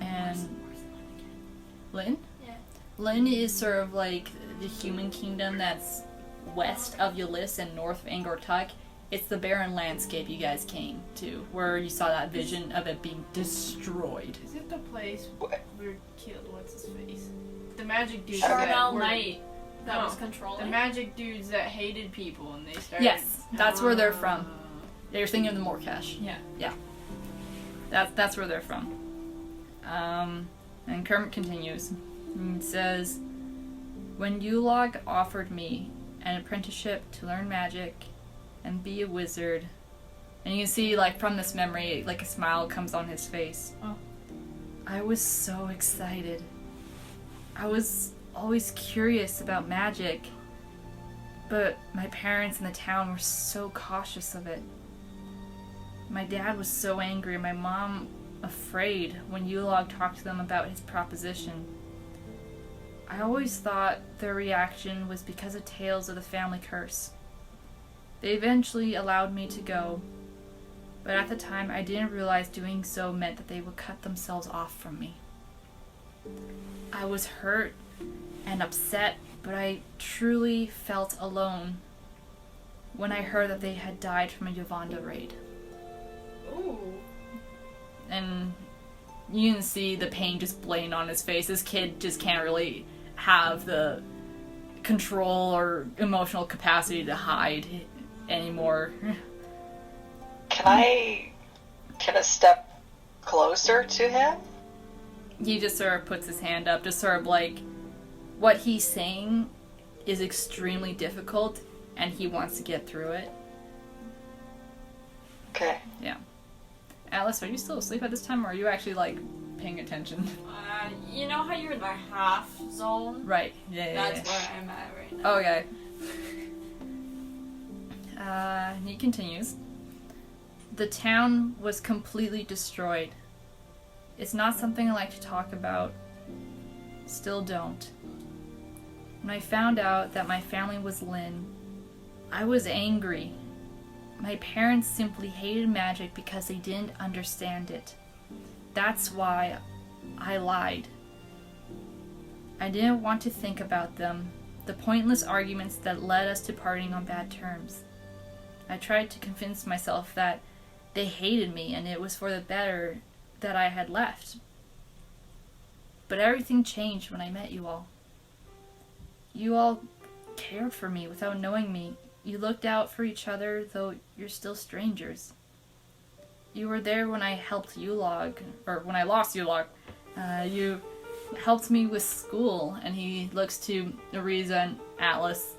And Lynn? Yeah. Lynn is sort of like the human kingdom that's west of Ulyss and north of Angortuk. It's the barren landscape you guys came to, where you saw that vision of it being destroyed. Is it the place we killed what's his face? The magic dudes Charnel that were Knight that No, was controlling. the magic dudes that hated people and they started. Yes, that's where they're from. Yeah, you're thinking of the Morcash. Yeah. That's where they're from. And Kermit continues. And says, when Yulog offered me an apprenticeship to learn magic and be a wizard, and you can see, like, from this memory, like, a smile comes on his face. Oh. I was so excited. I was always curious about magic, but my parents in the town were so cautious of it. My dad was so angry and my mom afraid when Yulog talked to them about his proposition. I always thought their reaction was because of tales of the family curse. They eventually allowed me to go, but at the time I didn't realize doing so meant that they would cut themselves off from me. I was hurt and upset, but I truly felt alone when I heard that they had died from a Yovanda raid. Ooh. And you can see the pain just blatant on his face. This kid just can't really have the control or emotional capacity to hide anymore. Can I step closer to him? He just sort of puts his hand up, just sort of like, what he's saying is extremely difficult, and he wants to get through it. Okay. Yeah. Alice, are you still asleep at this time, or are you actually, like, paying attention? You know how you're in the half zone? Right. Yeah, That's where I'm at right now. Okay. He continues. The town was completely destroyed. It's not something I like to talk about. Still don't. When I found out that my family was Lin, I was angry. My parents simply hated magic because they didn't understand it. That's why I lied. I didn't want to think about them, the pointless arguments that led us to parting on bad terms. I tried to convince myself that they hated me and it was for the better that I had left. But everything changed when I met you all. You all cared for me without knowing me. You looked out for each other, though you're still strangers. You were there when I helped Yulog, or when I lost Yulog. You helped me with school, and he looks to Ariza and Alice.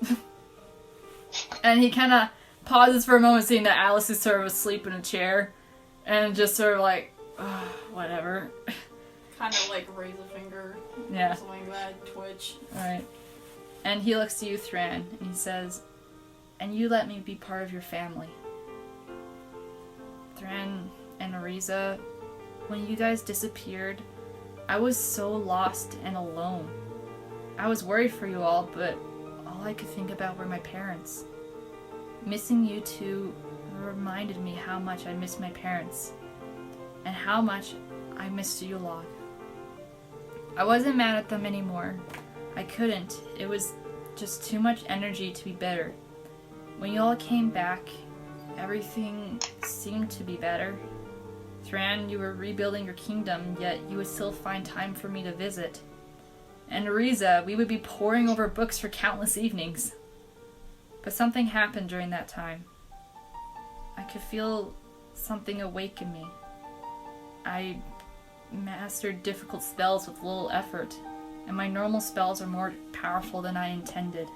And he kind of pauses for a moment, seeing that Alice is sort of asleep in a chair, and just sort of like, whatever. Kind of like raise a finger. Yeah. Something like that. Twitch. Alright. And he looks to you, Thran, and he says, and you let me be part of your family. Thran and Ariza, when you guys disappeared, I was so lost and alone. I was worried for you all, but all I could think about were my parents. Missing you two reminded me how much I missed my parents, and how much I missed Yulog. I wasn't mad at them anymore. I couldn't. It was just too much energy to be bitter. When you all came back, everything seemed to be better. Thran, you were rebuilding your kingdom, yet you would still find time for me to visit. And Ariza, we would be poring over books for countless evenings. But something happened during that time. I could feel something awaken me. I mastered difficult spells with little effort, and my normal spells are more powerful than I intended.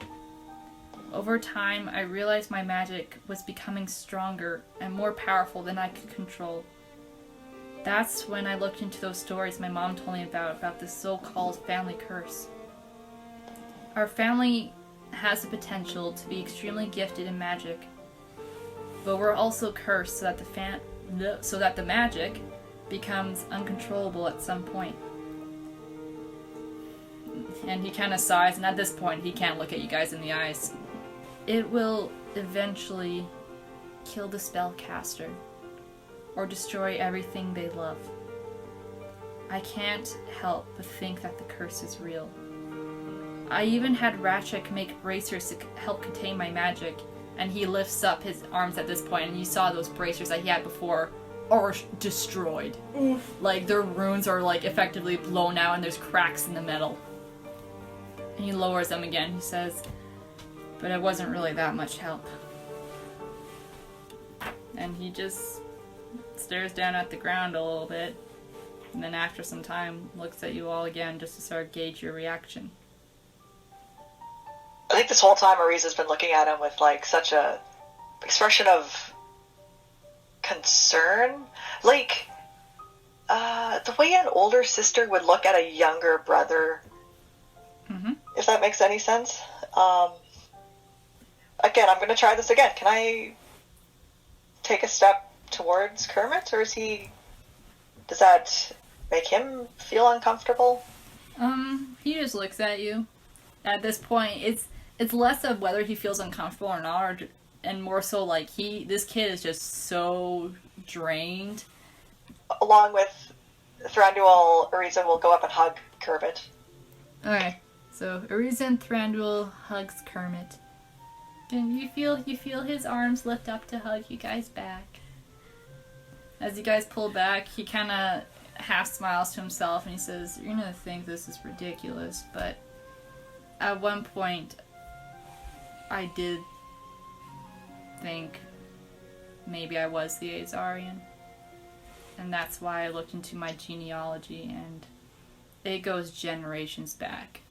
Over time, I realized my magic was becoming stronger and more powerful than I could control. That's when I looked into those stories my mom told me about this so-called family curse. Our family has the potential to be extremely gifted in magic, but we're also cursed so that the magic becomes uncontrollable at some point. And he kind of sighs, and at this point he can't look at you guys in the eyes. It will eventually kill the spellcaster, or destroy everything they love. I can't help but think that the curse is real. I even had Ratchik make bracers to help contain my magic, and he lifts up his arms at this point, and you saw those bracers that he had before are destroyed. Oof. Like, their runes are, like, effectively blown out, and there's cracks in the metal. And he lowers them again. He says, but it wasn't really that much help. And he just stares down at the ground a little bit, and then after some time looks at you all again just to sort of gauge your reaction. I think this whole time Ariza's been looking at him with like such a expression of concern, like the way an older sister would look at a younger brother. Mm-hmm. If that makes any sense. Again, I'm going to try this again. Can I take a step towards Kermit, or does that make him feel uncomfortable? He just looks at you. At this point, it's less of whether he feels uncomfortable or not, and more so like this kid is just so drained. Along with Thranduil, Ariza will go up and hug Kermit. Okay, so Ariza and Thranduil hugs Kermit. And you feel his arms lift up to hug you guys back. As you guys pull back, he kind of half smiles to himself and he says, "You're gonna think this is ridiculous, but at one point, I did think maybe I was the Azarian. And that's why I looked into my genealogy, and it goes generations back.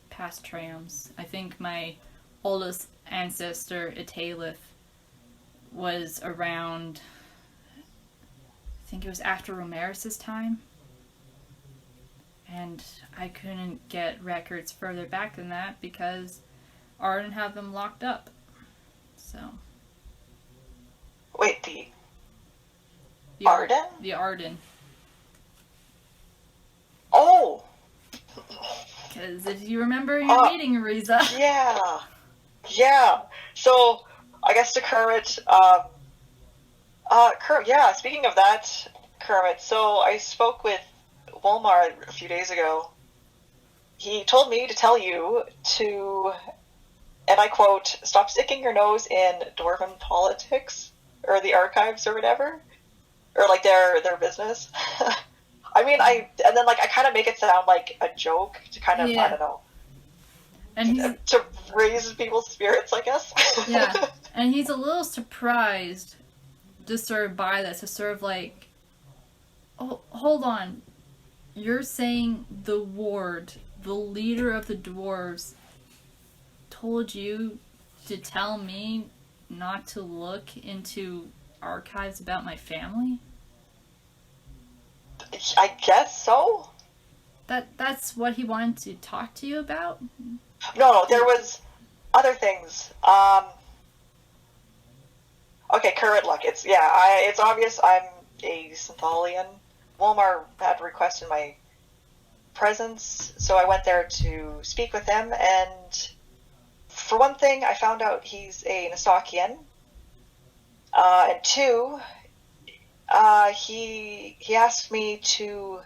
Past Triumphs. I think my oldest ancestor, Italith, was around... I think it was after Romaris' time. And I couldn't get records further back than that because Arden had them locked up. So... Wait, the Arden? The Arden. Oh! Because if you remember your meeting, Ariza. Yeah. So, I guess to Kermit, yeah, speaking of that, Kermit, so I spoke with Walmart a few days ago. He told me to tell you to, and I quote, "Stop sticking your nose in dwarven politics," or the archives or whatever, or like their business. I mean, I kind of make it sound like a joke to kind of, I don't know, and to raise people's spirits, I guess. Yeah, and he's a little surprised just sort of by this. It's sort of like, oh, hold on, you're saying the ward, the leader of the dwarves, told you to tell me not to look into archives about my family? I guess so. That's what he wanted to talk to you about? No, there was other things. Okay, Kermit, look, it's obvious I'm a Syntholian. Wolmar had requested my presence, so I went there to speak with him, and for one thing, I found out he's a Nasakian, and two, he asked me to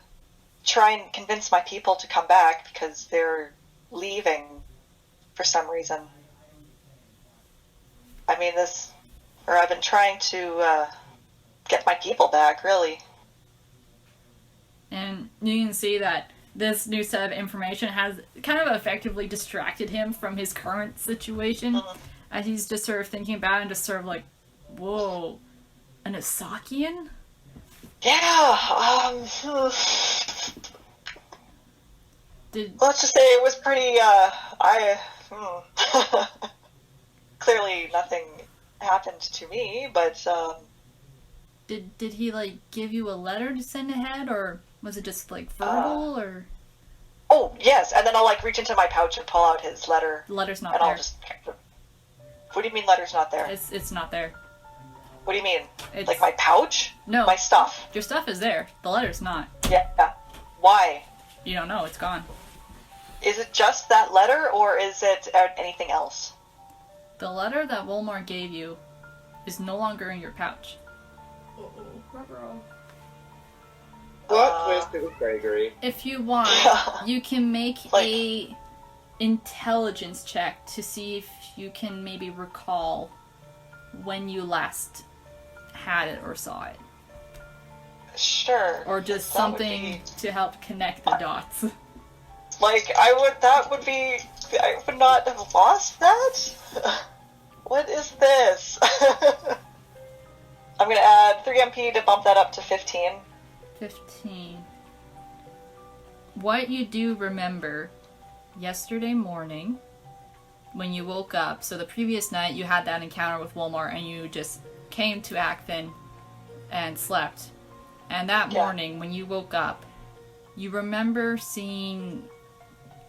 try and convince my people to come back because they're leaving for some reason. I mean, I've been trying to get my people back, really. And you can see that this new set of information has kind of effectively distracted him from his current situation. As he's just sort of thinking about it and just sort of like, whoa, an Asakian? Yeah, let's just say it was pretty, clearly nothing happened to me, but, Did he, like, give you a letter to send ahead, or was it just, like, verbal, or...? Oh, yes, and then I'll, like, reach into my pouch and pull out his letter. The letter's not and there. I'll just... What do you mean letter's not there? It's not there. What do you mean? Like my pouch? No. My stuff? Your stuff is there. The letter's not. Yeah. Why? You don't know. It's gone. Is it just that letter, or is it anything else? The letter that Wolmar gave you is no longer in your pouch. Plot twist with Gregory. If you want, you can make a intelligence check to see if you can maybe recall when you last had it or saw it. Sure. Or just something to help connect the dots. Like, I would not have lost that? What is this? I'm gonna add 3 MP to bump that up to 15. 15. What you do remember, yesterday morning, when you woke up, so the previous night you had that encounter with Wolmar and you just came to Akvin and slept. And that morning, when you woke up, you remember seeing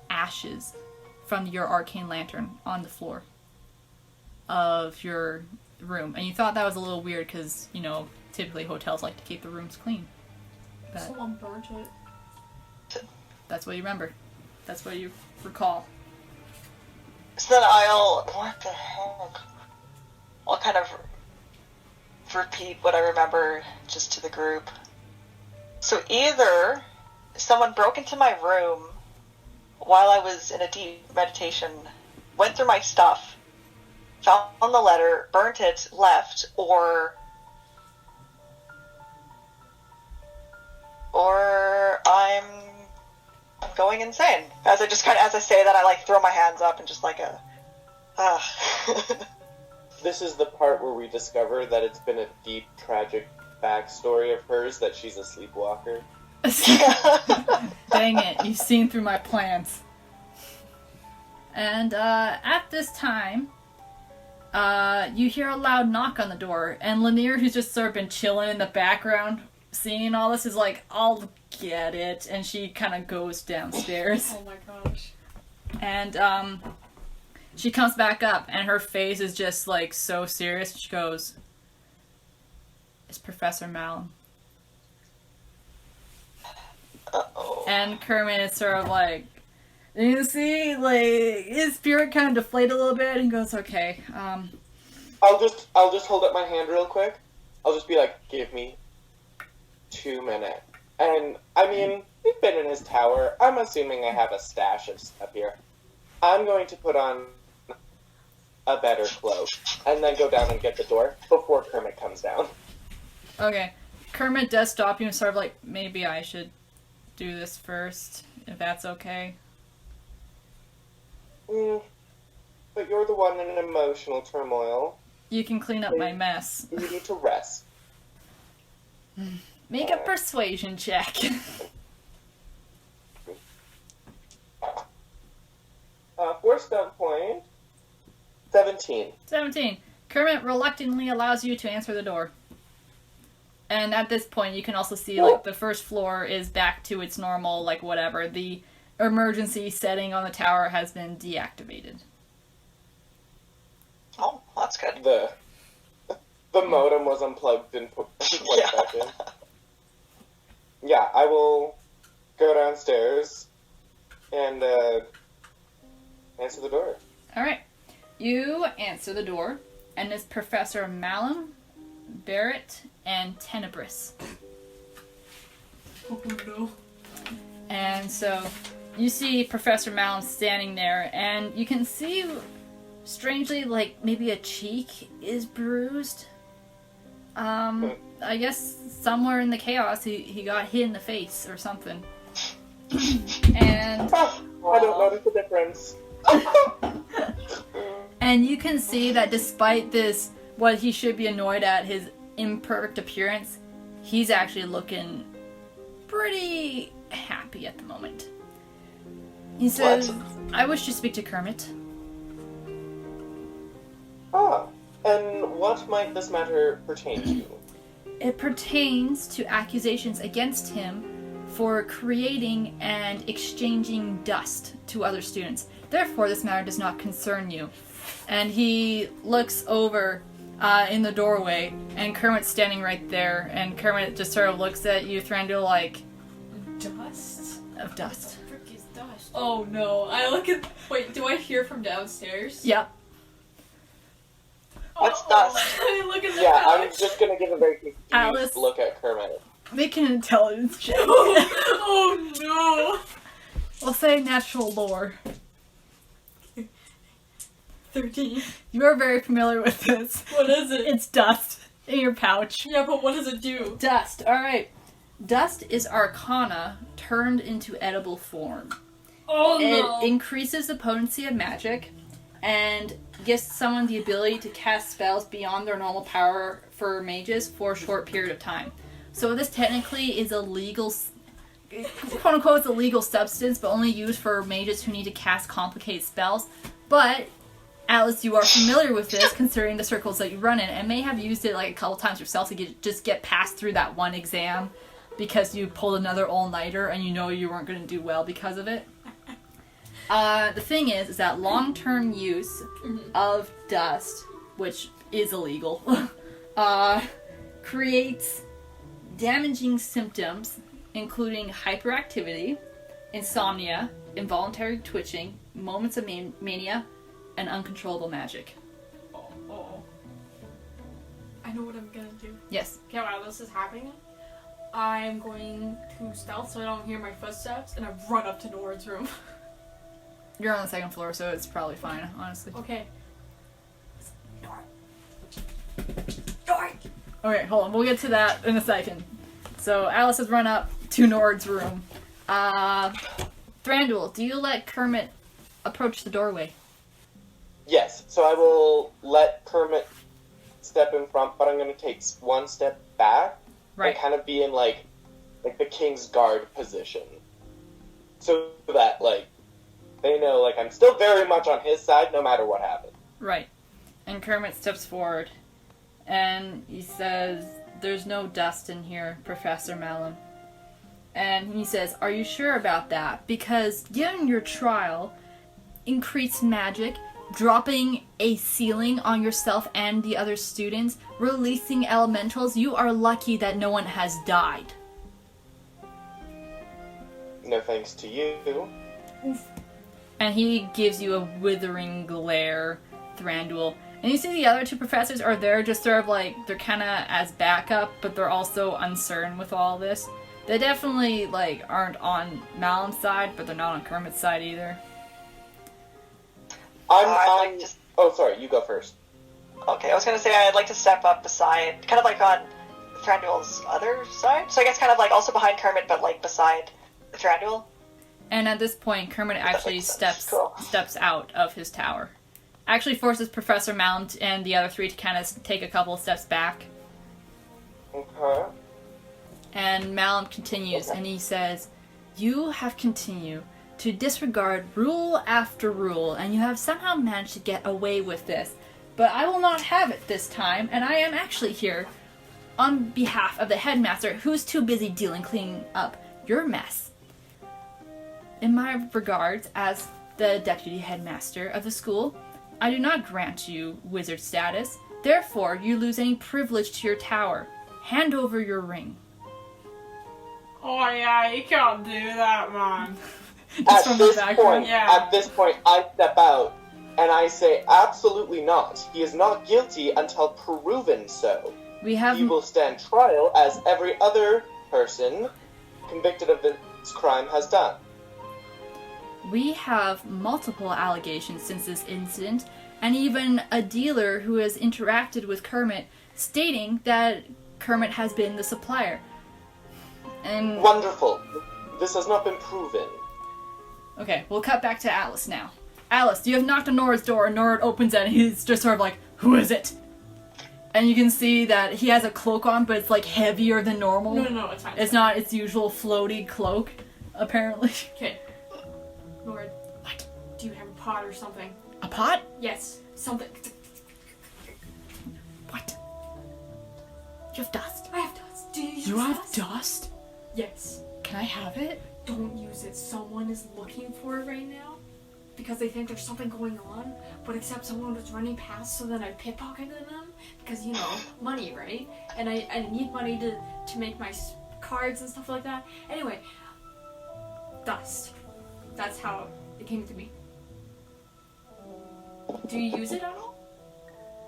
ashes from your arcane lantern on the floor of your room, and you thought that was a little weird because, you know, typically hotels like to keep the rooms clean. But Someone burnt it. that's what you remember. That's what you recall. So then what the heck? I'll kind of repeat what I remember just to the group. So either someone broke into my room while I was in a deep meditation, went through my stuff, found the letter, burnt it, left, or I'm going insane. As I say that, I like throw my hands up and just like This is the part where we discover that it's been a deep, tragic backstory of hers that she's a sleepwalker. Dang it, you've seen through my plans. And at this time, you hear a loud knock on the door, and Lanier, who's just sort of been chilling in the background, seeing all this, is like, I'll get it, and she kind of goes downstairs. Oh my gosh. And she comes back up, and her face is just like so serious. She goes, "It's Professor Malum." Uh-oh. And Kermit is sort of like, you see, like, his spirit kind of deflated a little bit, and goes, "Okay, I'll just hold up my hand real quick. I'll just be like, give me 2 minutes. And, I mean, we've been in his tower. I'm assuming I have a stash of stuff here. I'm going to put on a better cloak, and then go down and get the door before Kermit comes down." okay." Kermit does stop you and sort of like, maybe I should do this first, if that's okay. But you're the one in an emotional turmoil. You can clean up my mess. You need to rest. Make a persuasion check. 4 stun point. 17. 17. Kermit reluctantly allows you to answer the door. And at this point, you can also see, like, the first floor is back to its normal, like, whatever. The emergency setting on the tower has been deactivated. Oh, that's good. The modem was unplugged and plugged back in. Yeah, I will go downstairs and answer the door. Alright. You answer the door, and it's Professor Malum, Barrett, and Tenebris. Oh no. And so you see Professor Malum standing there, and you can see, strangely, like, maybe a cheek is bruised. I guess somewhere in the chaos he got hit in the face or something. And I don't notice the difference. and you can see that despite this, what he should be annoyed at, his imperfect appearance, he's actually looking pretty happy at the moment. He says, "I wish to speak to Kermit." And what might this matter pertain to? It pertains to accusations against him for creating and exchanging dust to other students. Therefore, this matter does not concern you. And he looks over in the doorway, and Kermit's standing right there, and Kermit just sort of looks at you, Thranduil, like, Dust? of dust. What the frick is dust? Oh no. I look at. Wait, do I hear from downstairs? Yep. What's dust? I look at the Yeah, I'm couch. just gonna give a very confused Alice. look at Kermit. Make an intelligence check. Oh no. We'll say natural lore. 13. You are very familiar with this. What is it? It's dust in your pouch. Yeah, but what does it do? Dust. Alright. Dust is arcana turned into edible form. Oh no. It increases the potency of magic and gives someone the ability to cast spells beyond their normal power for mages for a short period of time. So this technically is a legal, quote unquote, it's a legal substance, but only used for mages who need to cast complicated spells. But Alice, you are familiar with this, considering the circles that you run in, and may have used it like a couple times yourself to just get past through that one exam because you pulled another all-nighter and you know you weren't going to do well because of it. The thing is that long-term use of dust, which is illegal, creates damaging symptoms, including hyperactivity, insomnia, involuntary twitching, moments of mania, and uncontrollable magic. Oh. I know what I'm gonna do. Yes. Okay, while this is happening, I'm going to stealth so I don't hear my footsteps, and I run up to Nord's room. You're on the second floor, so it's probably fine, honestly. Okay. Okay, hold on. We'll get to that in a second. So Alice has run up to Nord's room. Thranduil, do you let Kermit approach the doorway? Yes, so I will let Kermit step in front, but I'm going to take one step back Right. and kind of be in, like the King's Guard position. So that, like, they know, like, I'm still very much on his side no matter what happens. Right. And Kermit steps forward, and he says, "There's no dust in here, Professor Malum." And he says, "Are you sure about that? Because given your trial, increased magic, dropping a ceiling on yourself and the other students, releasing elementals, you are lucky that no one has died." No thanks to you. And he gives you a withering glare, Thranduil. And you see the other two professors are there just sort of like, they're kind of as backup, but they're also uncertain with all this. They definitely, like, aren't on Malum's side, but they're not on Kermit's side either. Oh, sorry, you go first. Okay, I was gonna say I'd like to step up beside, kind of like on Thranduil's other side. So I guess kind of like also behind Kermit, but like beside Thranduil. And at this point, Kermit actually makes sense. steps out of his tower. Actually forces Professor Malum and the other three to kind of take a couple of steps back. Okay. And Malum continues, and he says, "You have continued to disregard rule after rule, and you have somehow managed to get away with this. But I will not have it this time, and I am actually here on behalf of the headmaster, who's too busy cleaning up your mess. In my regards, as the deputy headmaster of the school, I do not grant you wizard status. Therefore, you lose any privilege to your tower. Hand over your ring." Oh yeah, you can't do that, man. Just from the background. At this point, I step out and I say, absolutely not. He is not guilty until proven so. We have He will stand trial as every other person convicted of this crime has done. We have multiple allegations since this incident, and even a dealer who has interacted with Kermit stating that Kermit has been the supplier. And Wonderful. This has not been proven. okay, we'll cut back to Alice now. Alice, you have knocked on Nora's door, and Nora opens it, and he's just sort of like, "Who is it?" And you can see that he has a cloak on, but it's like heavier than normal. No, it's fine. It's not its usual floaty cloak, apparently. Okay. Nord, What? do you have a pot or something? A pot? Yes, something. What? You have dust. I have dust. Do you use You have dust? dust? Yes. Can I have it? Don't use it. Someone is looking for it right now because they think there's something going on, but except someone was running past, so then I pickpocketed them because, you know, money, right? And I need money to make my cards and stuff like that. Anyway, dust. That's how it came to me. Do you use it at all?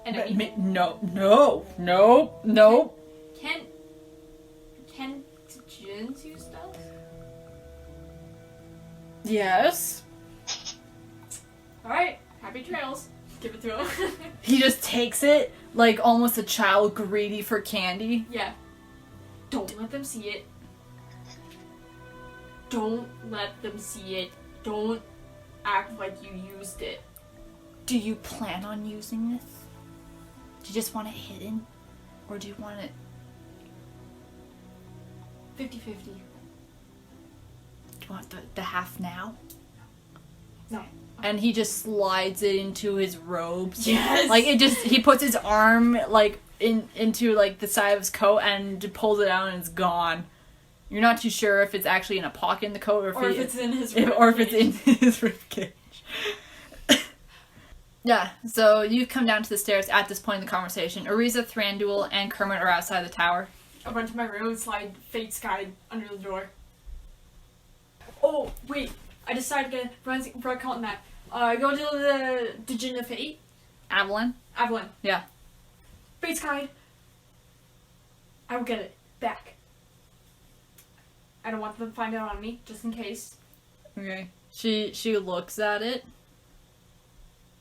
And I mean, No. can djinns use dust? Yes. Alright, happy trails. Give it to him. He just takes it like almost a child greedy for candy. Yeah. Don't let them see it. Don't let them see it. Don't act like you used it. Do you plan on using this? Do you just want it hidden? Or do you want it... 50-50. Do you want the half now? No. And he just slides it into his robes. Yes! Like, he puts his arm, like, into, like, the side of his coat and pulls it out and it's gone. You're not too sure if it's actually in a pocket in the coat or if Or if it's in his or if it's in his ribcage. Yeah, so you come down to the stairs at this point in the conversation. Ariza, Thranduil, and Kermit are outside the tower. I run to my room and slide Fate's Guide under the door. Oh, wait. I decided to run calling that. Go to the Djinn of Fate. Avalon? Avalon. Yeah. Fate's Guide. I will get it back. I don't want them to find out on me, just in case. Okay. She looks at it,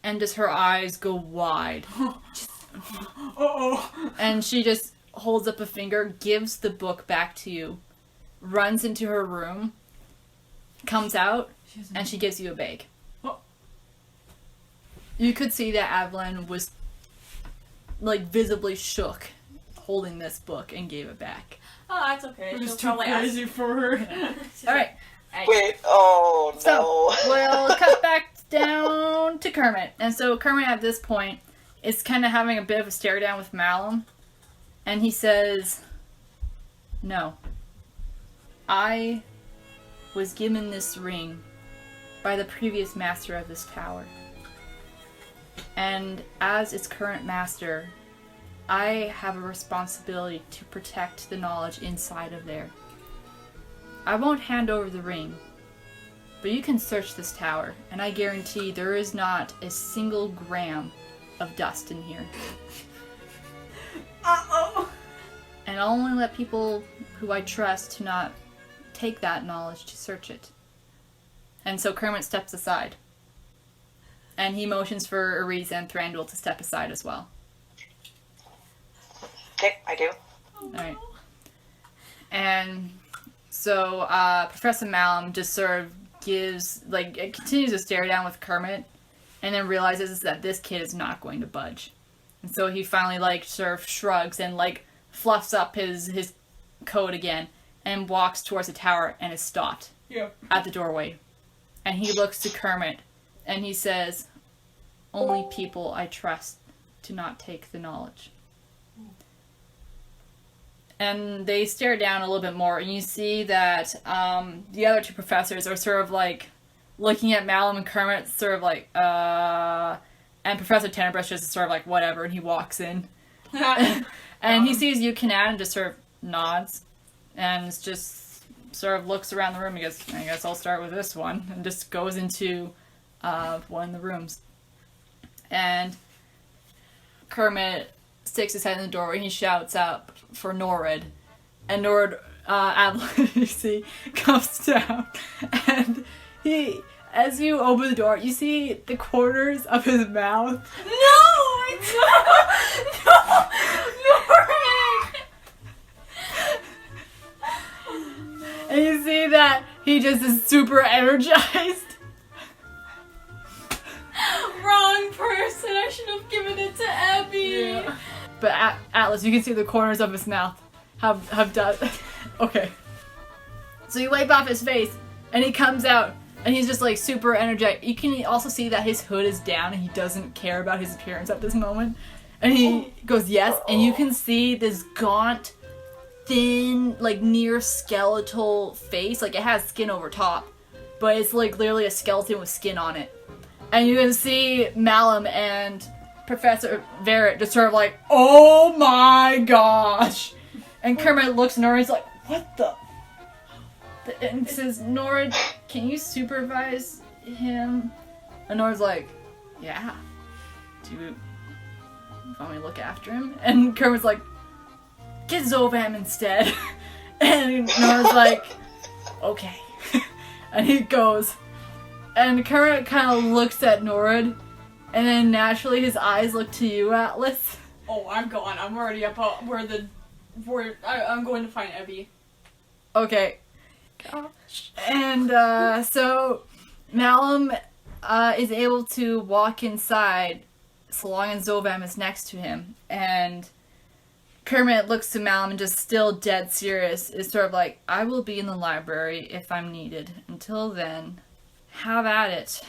and just her eyes go wide. Uh-oh. And she just holds up a finger, gives the book back to you, runs into her room, comes out, and she gives you a bag. Oh. You could see that Avalon was, like, visibly shook holding this book and gave it back. Oh, that's okay. It was She'll too probably crazy for her. Alright, Wait, oh no. so we'll cut back down to Kermit. And so Kermit at this point is kind of having a bit of a stare down with Malum. And he says, "No. I was given this ring by the previous master of this tower. And as its current master, I have a responsibility to protect the knowledge inside of there. I won't hand over the ring, but you can search this tower, and I guarantee there is not a single gram of dust in here. Uh-oh. And I'll only let people who I trust to not take that knowledge to search it." And so Kermit steps aside. And he motions for Ariza and Thranduil to step aside as well. Okay, I do. Alright. And so Professor Malum just sort of continues to stare down with Kermit, and then realizes that this kid is not going to budge. And so he finally, sort of shrugs and, fluffs up his coat again, and walks towards the tower and is stopped at the doorway. And he looks to Kermit, and he says, "Only people I trust to not take the knowledge." And they stare down a little bit more, and you see that the other two professors are sort of looking at Malum and Kermit, sort of and Professor Tenebris just sort of whatever, and he walks in. And he sees you, Kanad, and just sort of nods, and just sort of looks around the room and goes, "I guess I'll start with this one," and just goes into one of the rooms. And Kermit sticks his head in the doorway and he shouts out for Norid. And Norid, Avalon, you see, comes down. And as you open the door, you see the corners of his mouth. No! No! And you see that he just is super energized. Wrong person. I should have given it to Abby. Yeah. But Atlas, you can see the corners of his mouth have done. Okay. So you wipe off his face, and he comes out, and he's just super energetic. You can also see that his hood is down, and he doesn't care about his appearance at this moment. And he goes, "Yes," and you can see this gaunt, thin, near skeletal face. It has skin over top, but it's literally a skeleton with skin on it. And you can see Malum and Professor Verrett just sort of "Oh my gosh!" And Kermit looks at Nora and he's "What the?" And says, "Nora, can you supervise him?" And Nora's "Yeah. Do you want me to look after him?" And Kermit's "Get Zovam instead." And Nora's "Okay." And he goes. And Kermit kind of looks at Norid, and then naturally his eyes look to you, Atlas. Oh, I'm gone. I'm already up I'm going to find Abby. Okay. Gosh. And so Malum is able to walk inside so long as Zovam is next to him. And Kermit looks to Malum and just still dead serious is sort of "I will be in the library if I'm needed. Until then, have at it."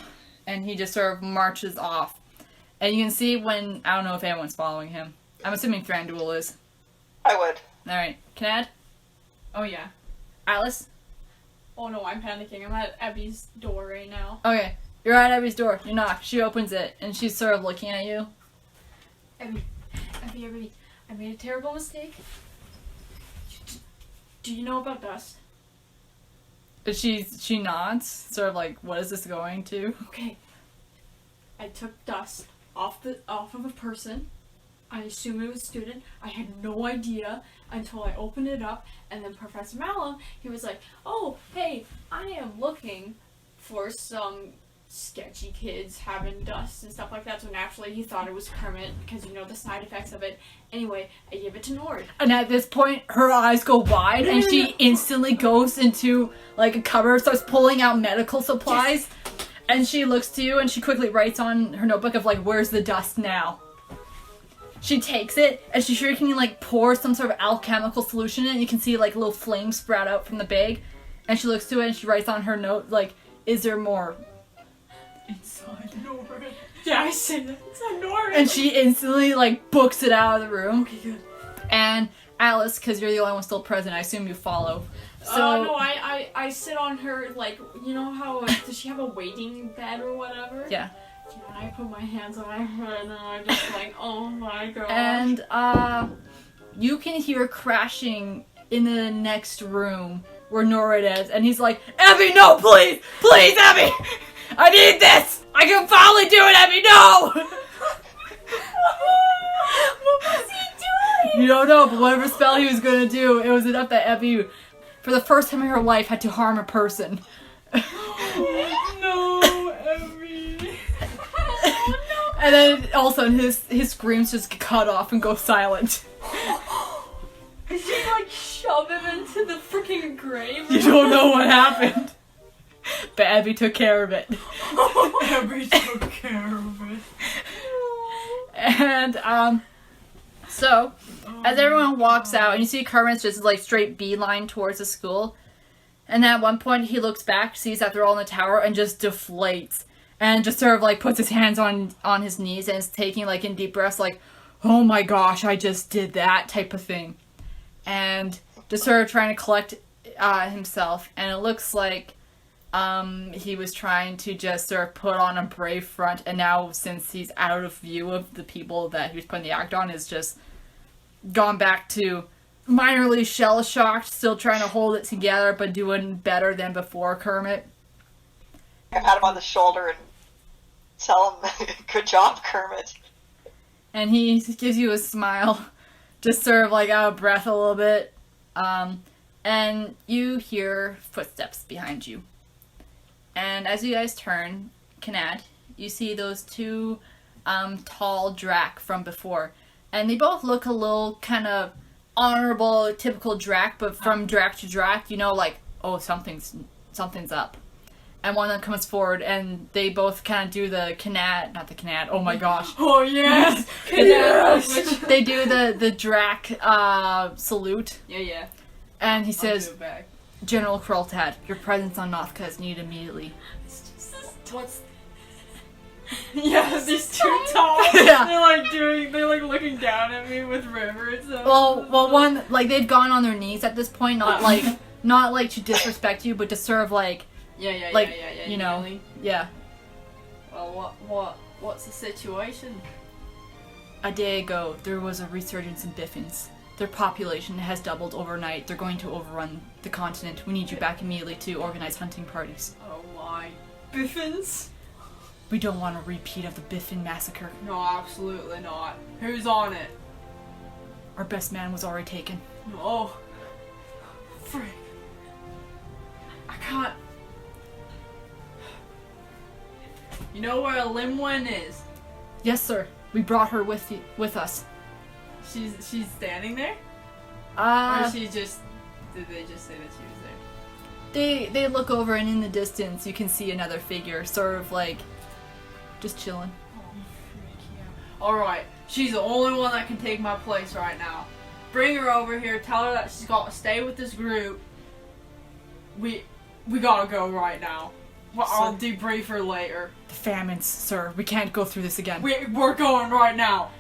And he just sort of marches off. And you can see when, I don't know if anyone's following him. I'm assuming Thranduil is. I would. Alright, Kanad? Oh, yeah. Atlas? Oh, no, I'm panicking. I'm at Abby's door right now. Okay. You're at Abby's door. You knock. She opens it, and she's sort of looking at you. Abby, I made a terrible mistake. Do you know about dust? She nods, sort of like, what is this going to? Okay. I took dust off of a person. I assumed it was a student. I had no idea until I opened it up, and then Professor Malum, he was like, "Oh, hey, I am looking for some sketchy kids having dust and stuff like that." So naturally, he thought it was Kermit because you know the side effects of it. Anyway, I gave it to Nord. And at this point, her eyes go wide, and she instantly goes into like a cupboard, starts pulling out medical supplies, and she looks to you, and she quickly writes on her notebook of like, "Where's the dust now?" She takes it, and she's sure can like pour some sort of alchemical solution in it. You can see like little flames sprout out from the bag, and she looks to it, and she writes on her note like, "Is there more?" Inside Nord. Yeah, I said that. Inside Nord. And she instantly like books it out of the room. Okay, good. And Alice, because you're the only one still present, I assume you follow. So No, I sit on her, like, you know how, does she have a waiting bed or whatever? yeah. Yeah, I put my hands on her and then I'm just like, oh my god. And you can hear crashing in the next room where Nora is, and he's like, "Abby, no, please! Please, Abby! I need this! I can finally do it, Abby, no!" What was he doing? You don't know, but whatever spell he was gonna do, it was enough that Abby, for the first time in her life, had to harm a person. No, Abby. And then all of a sudden his screams just get cut off and go silent. Did she like shove him into the freaking grave? You don't know what happened. But Abby took care of it. Abby took care of it. And so as everyone walks out, and you see Kermit's just like straight beeline towards the school, and at one point he looks back, sees that they're all in the tower, and just deflates. And just sort of like puts his hands on his knees and is taking like in deep breaths like, "Oh my gosh, I just did that," type of thing. And just sort of trying to collect himself. And it looks like he was trying to just sort of put on a brave front. And now since he's out of view of the people that he was putting the act on, is just gone back to minorly shell-shocked, still trying to hold it together, but doing better than before, Kermit. I pat him on the shoulder and tell him, "Good job, Kermit." And he gives you a smile, just sort of like out of breath a little bit. And you hear footsteps behind you. And as you guys turn, Kanad, you see those two tall Drac from before. And they both look a little kind of honorable, typical Drac, but from Drac to Drac, you know, like, oh, something's up. And one of them comes forward, and they both kind of do the Kanad, not the Kanad, oh my gosh. Oh yes! Yes! They do the Drac salute. Yeah. And he I'll says, do it back. "General Kroltad, your presence on Nothka is needed immediately." What's... Yeah, these two tall. Yeah. They're like looking down at me with River. So. Well, one, like, they've gone on their knees at this point, not like to disrespect you, but to sort of like, Yeah. like, you know, Really? yeah. Well, what's the situation? A day ago, there was a resurgence in Biffins. Their population has doubled overnight. They're going to overrun the continent. We need you back immediately to organize hunting parties. Oh my. Biffins? We don't want a repeat of the Biffin massacre. No, absolutely not. Who's on it? Our best man was already taken. Oh. Frick. I can't... You know where Limwen is? Yes, sir. We brought her with us. She's standing there? Or she just... Did they just say that she was there? They look over, and in the distance you can see another figure, sort of like just chilling. Oh, freak yeah. Alright, she's the only one that can take my place right now. Bring her over here, tell her that she's got to stay with this group. We gotta go right now. Well, I'll debrief her later. The famines, sir. We can't go through this again. We're going right now.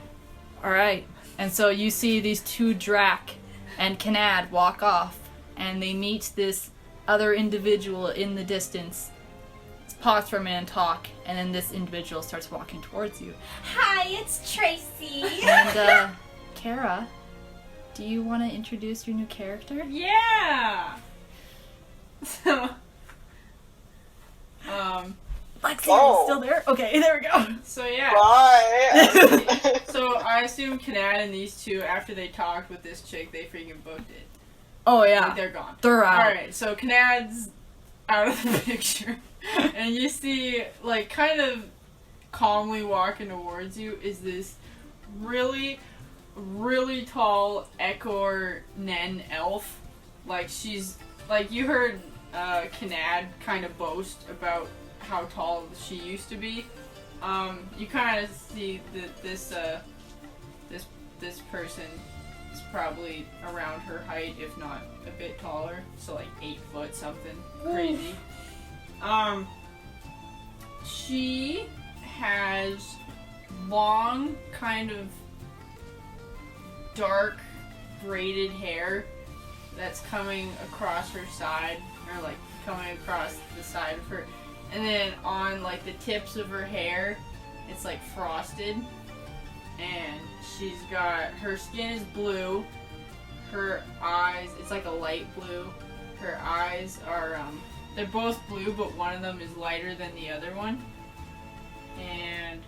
Alright. And so you see these two Drac and Kanad walk off, and they meet this other individual in the distance. pause for a minute and talk, and then this individual starts walking towards you. Hi, it's Tracy. And, Kara, do you want to introduce your new character? Yeah! So, Lexi, Oh. are you still there? Okay, there we go. so yeah. Bye. So I assume Kanad and these two, after they talked with this chick, they freaking booked it. Oh, Like, yeah. they're gone. They're out. Alright, so Kanad's out of the picture. And you see, like, kind of calmly walking towards you is this really, really tall Ekor Nen elf. Like, she's, like, you heard Kanad kind of boast about how tall she used to be. You kind of see that this person is probably around her height, if not a bit taller. So like 8 foot something crazy. She has long, kind of dark braided hair that's coming across her side, or like coming across the side of her. And then on like the tips of her hair, it's like frosted. And she's got, her skin is blue. Her eyes, it's like a light blue. Her eyes are, they're both blue, but one of them is lighter than the other one. And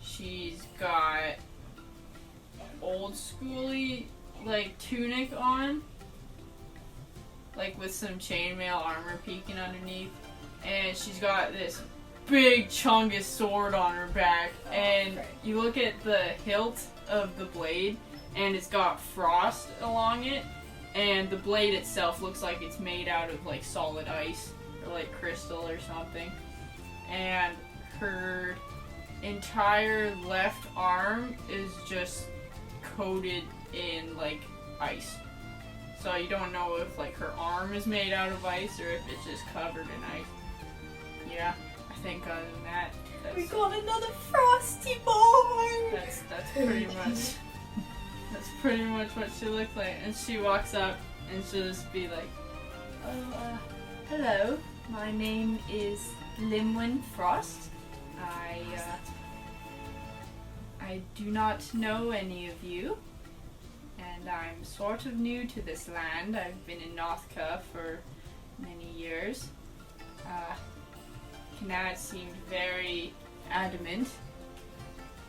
she's got old schooly, like, tunic on. Like with some chainmail armor peeking underneath. And she's got this big chungus sword on her back. And you look at the hilt of the blade, and it's got frost along it. And the blade itself looks like it's made out of like solid ice or like crystal or something. And her entire left arm is just coated in like ice. So you don't know if like her arm is made out of ice or if it's just covered in ice. Yeah, I think other than that, We that's got another frosty boy. that's pretty much that's pretty much what she looked like. And she walks up and she'll just be like, "Oh, hello. My name is Limwin Frost. I do not know any of you, and I'm sort of new to this land. I've been in Northka for many years. Kanad seemed very adamant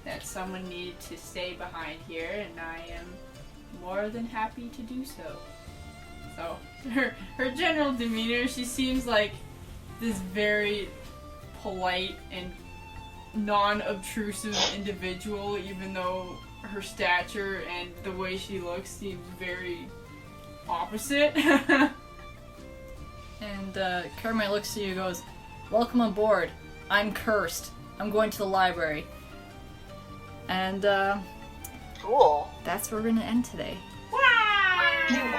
that someone needed to stay behind here, and I am more than happy to do so." So, her general demeanor, she seems like this very polite and non-obtrusive individual, even though her stature and the way she looks seems very opposite. And Kermit looks at you and goes, "Welcome aboard. I'm cursed. I'm going to the library." And Cool. that's where we're going to end today. You-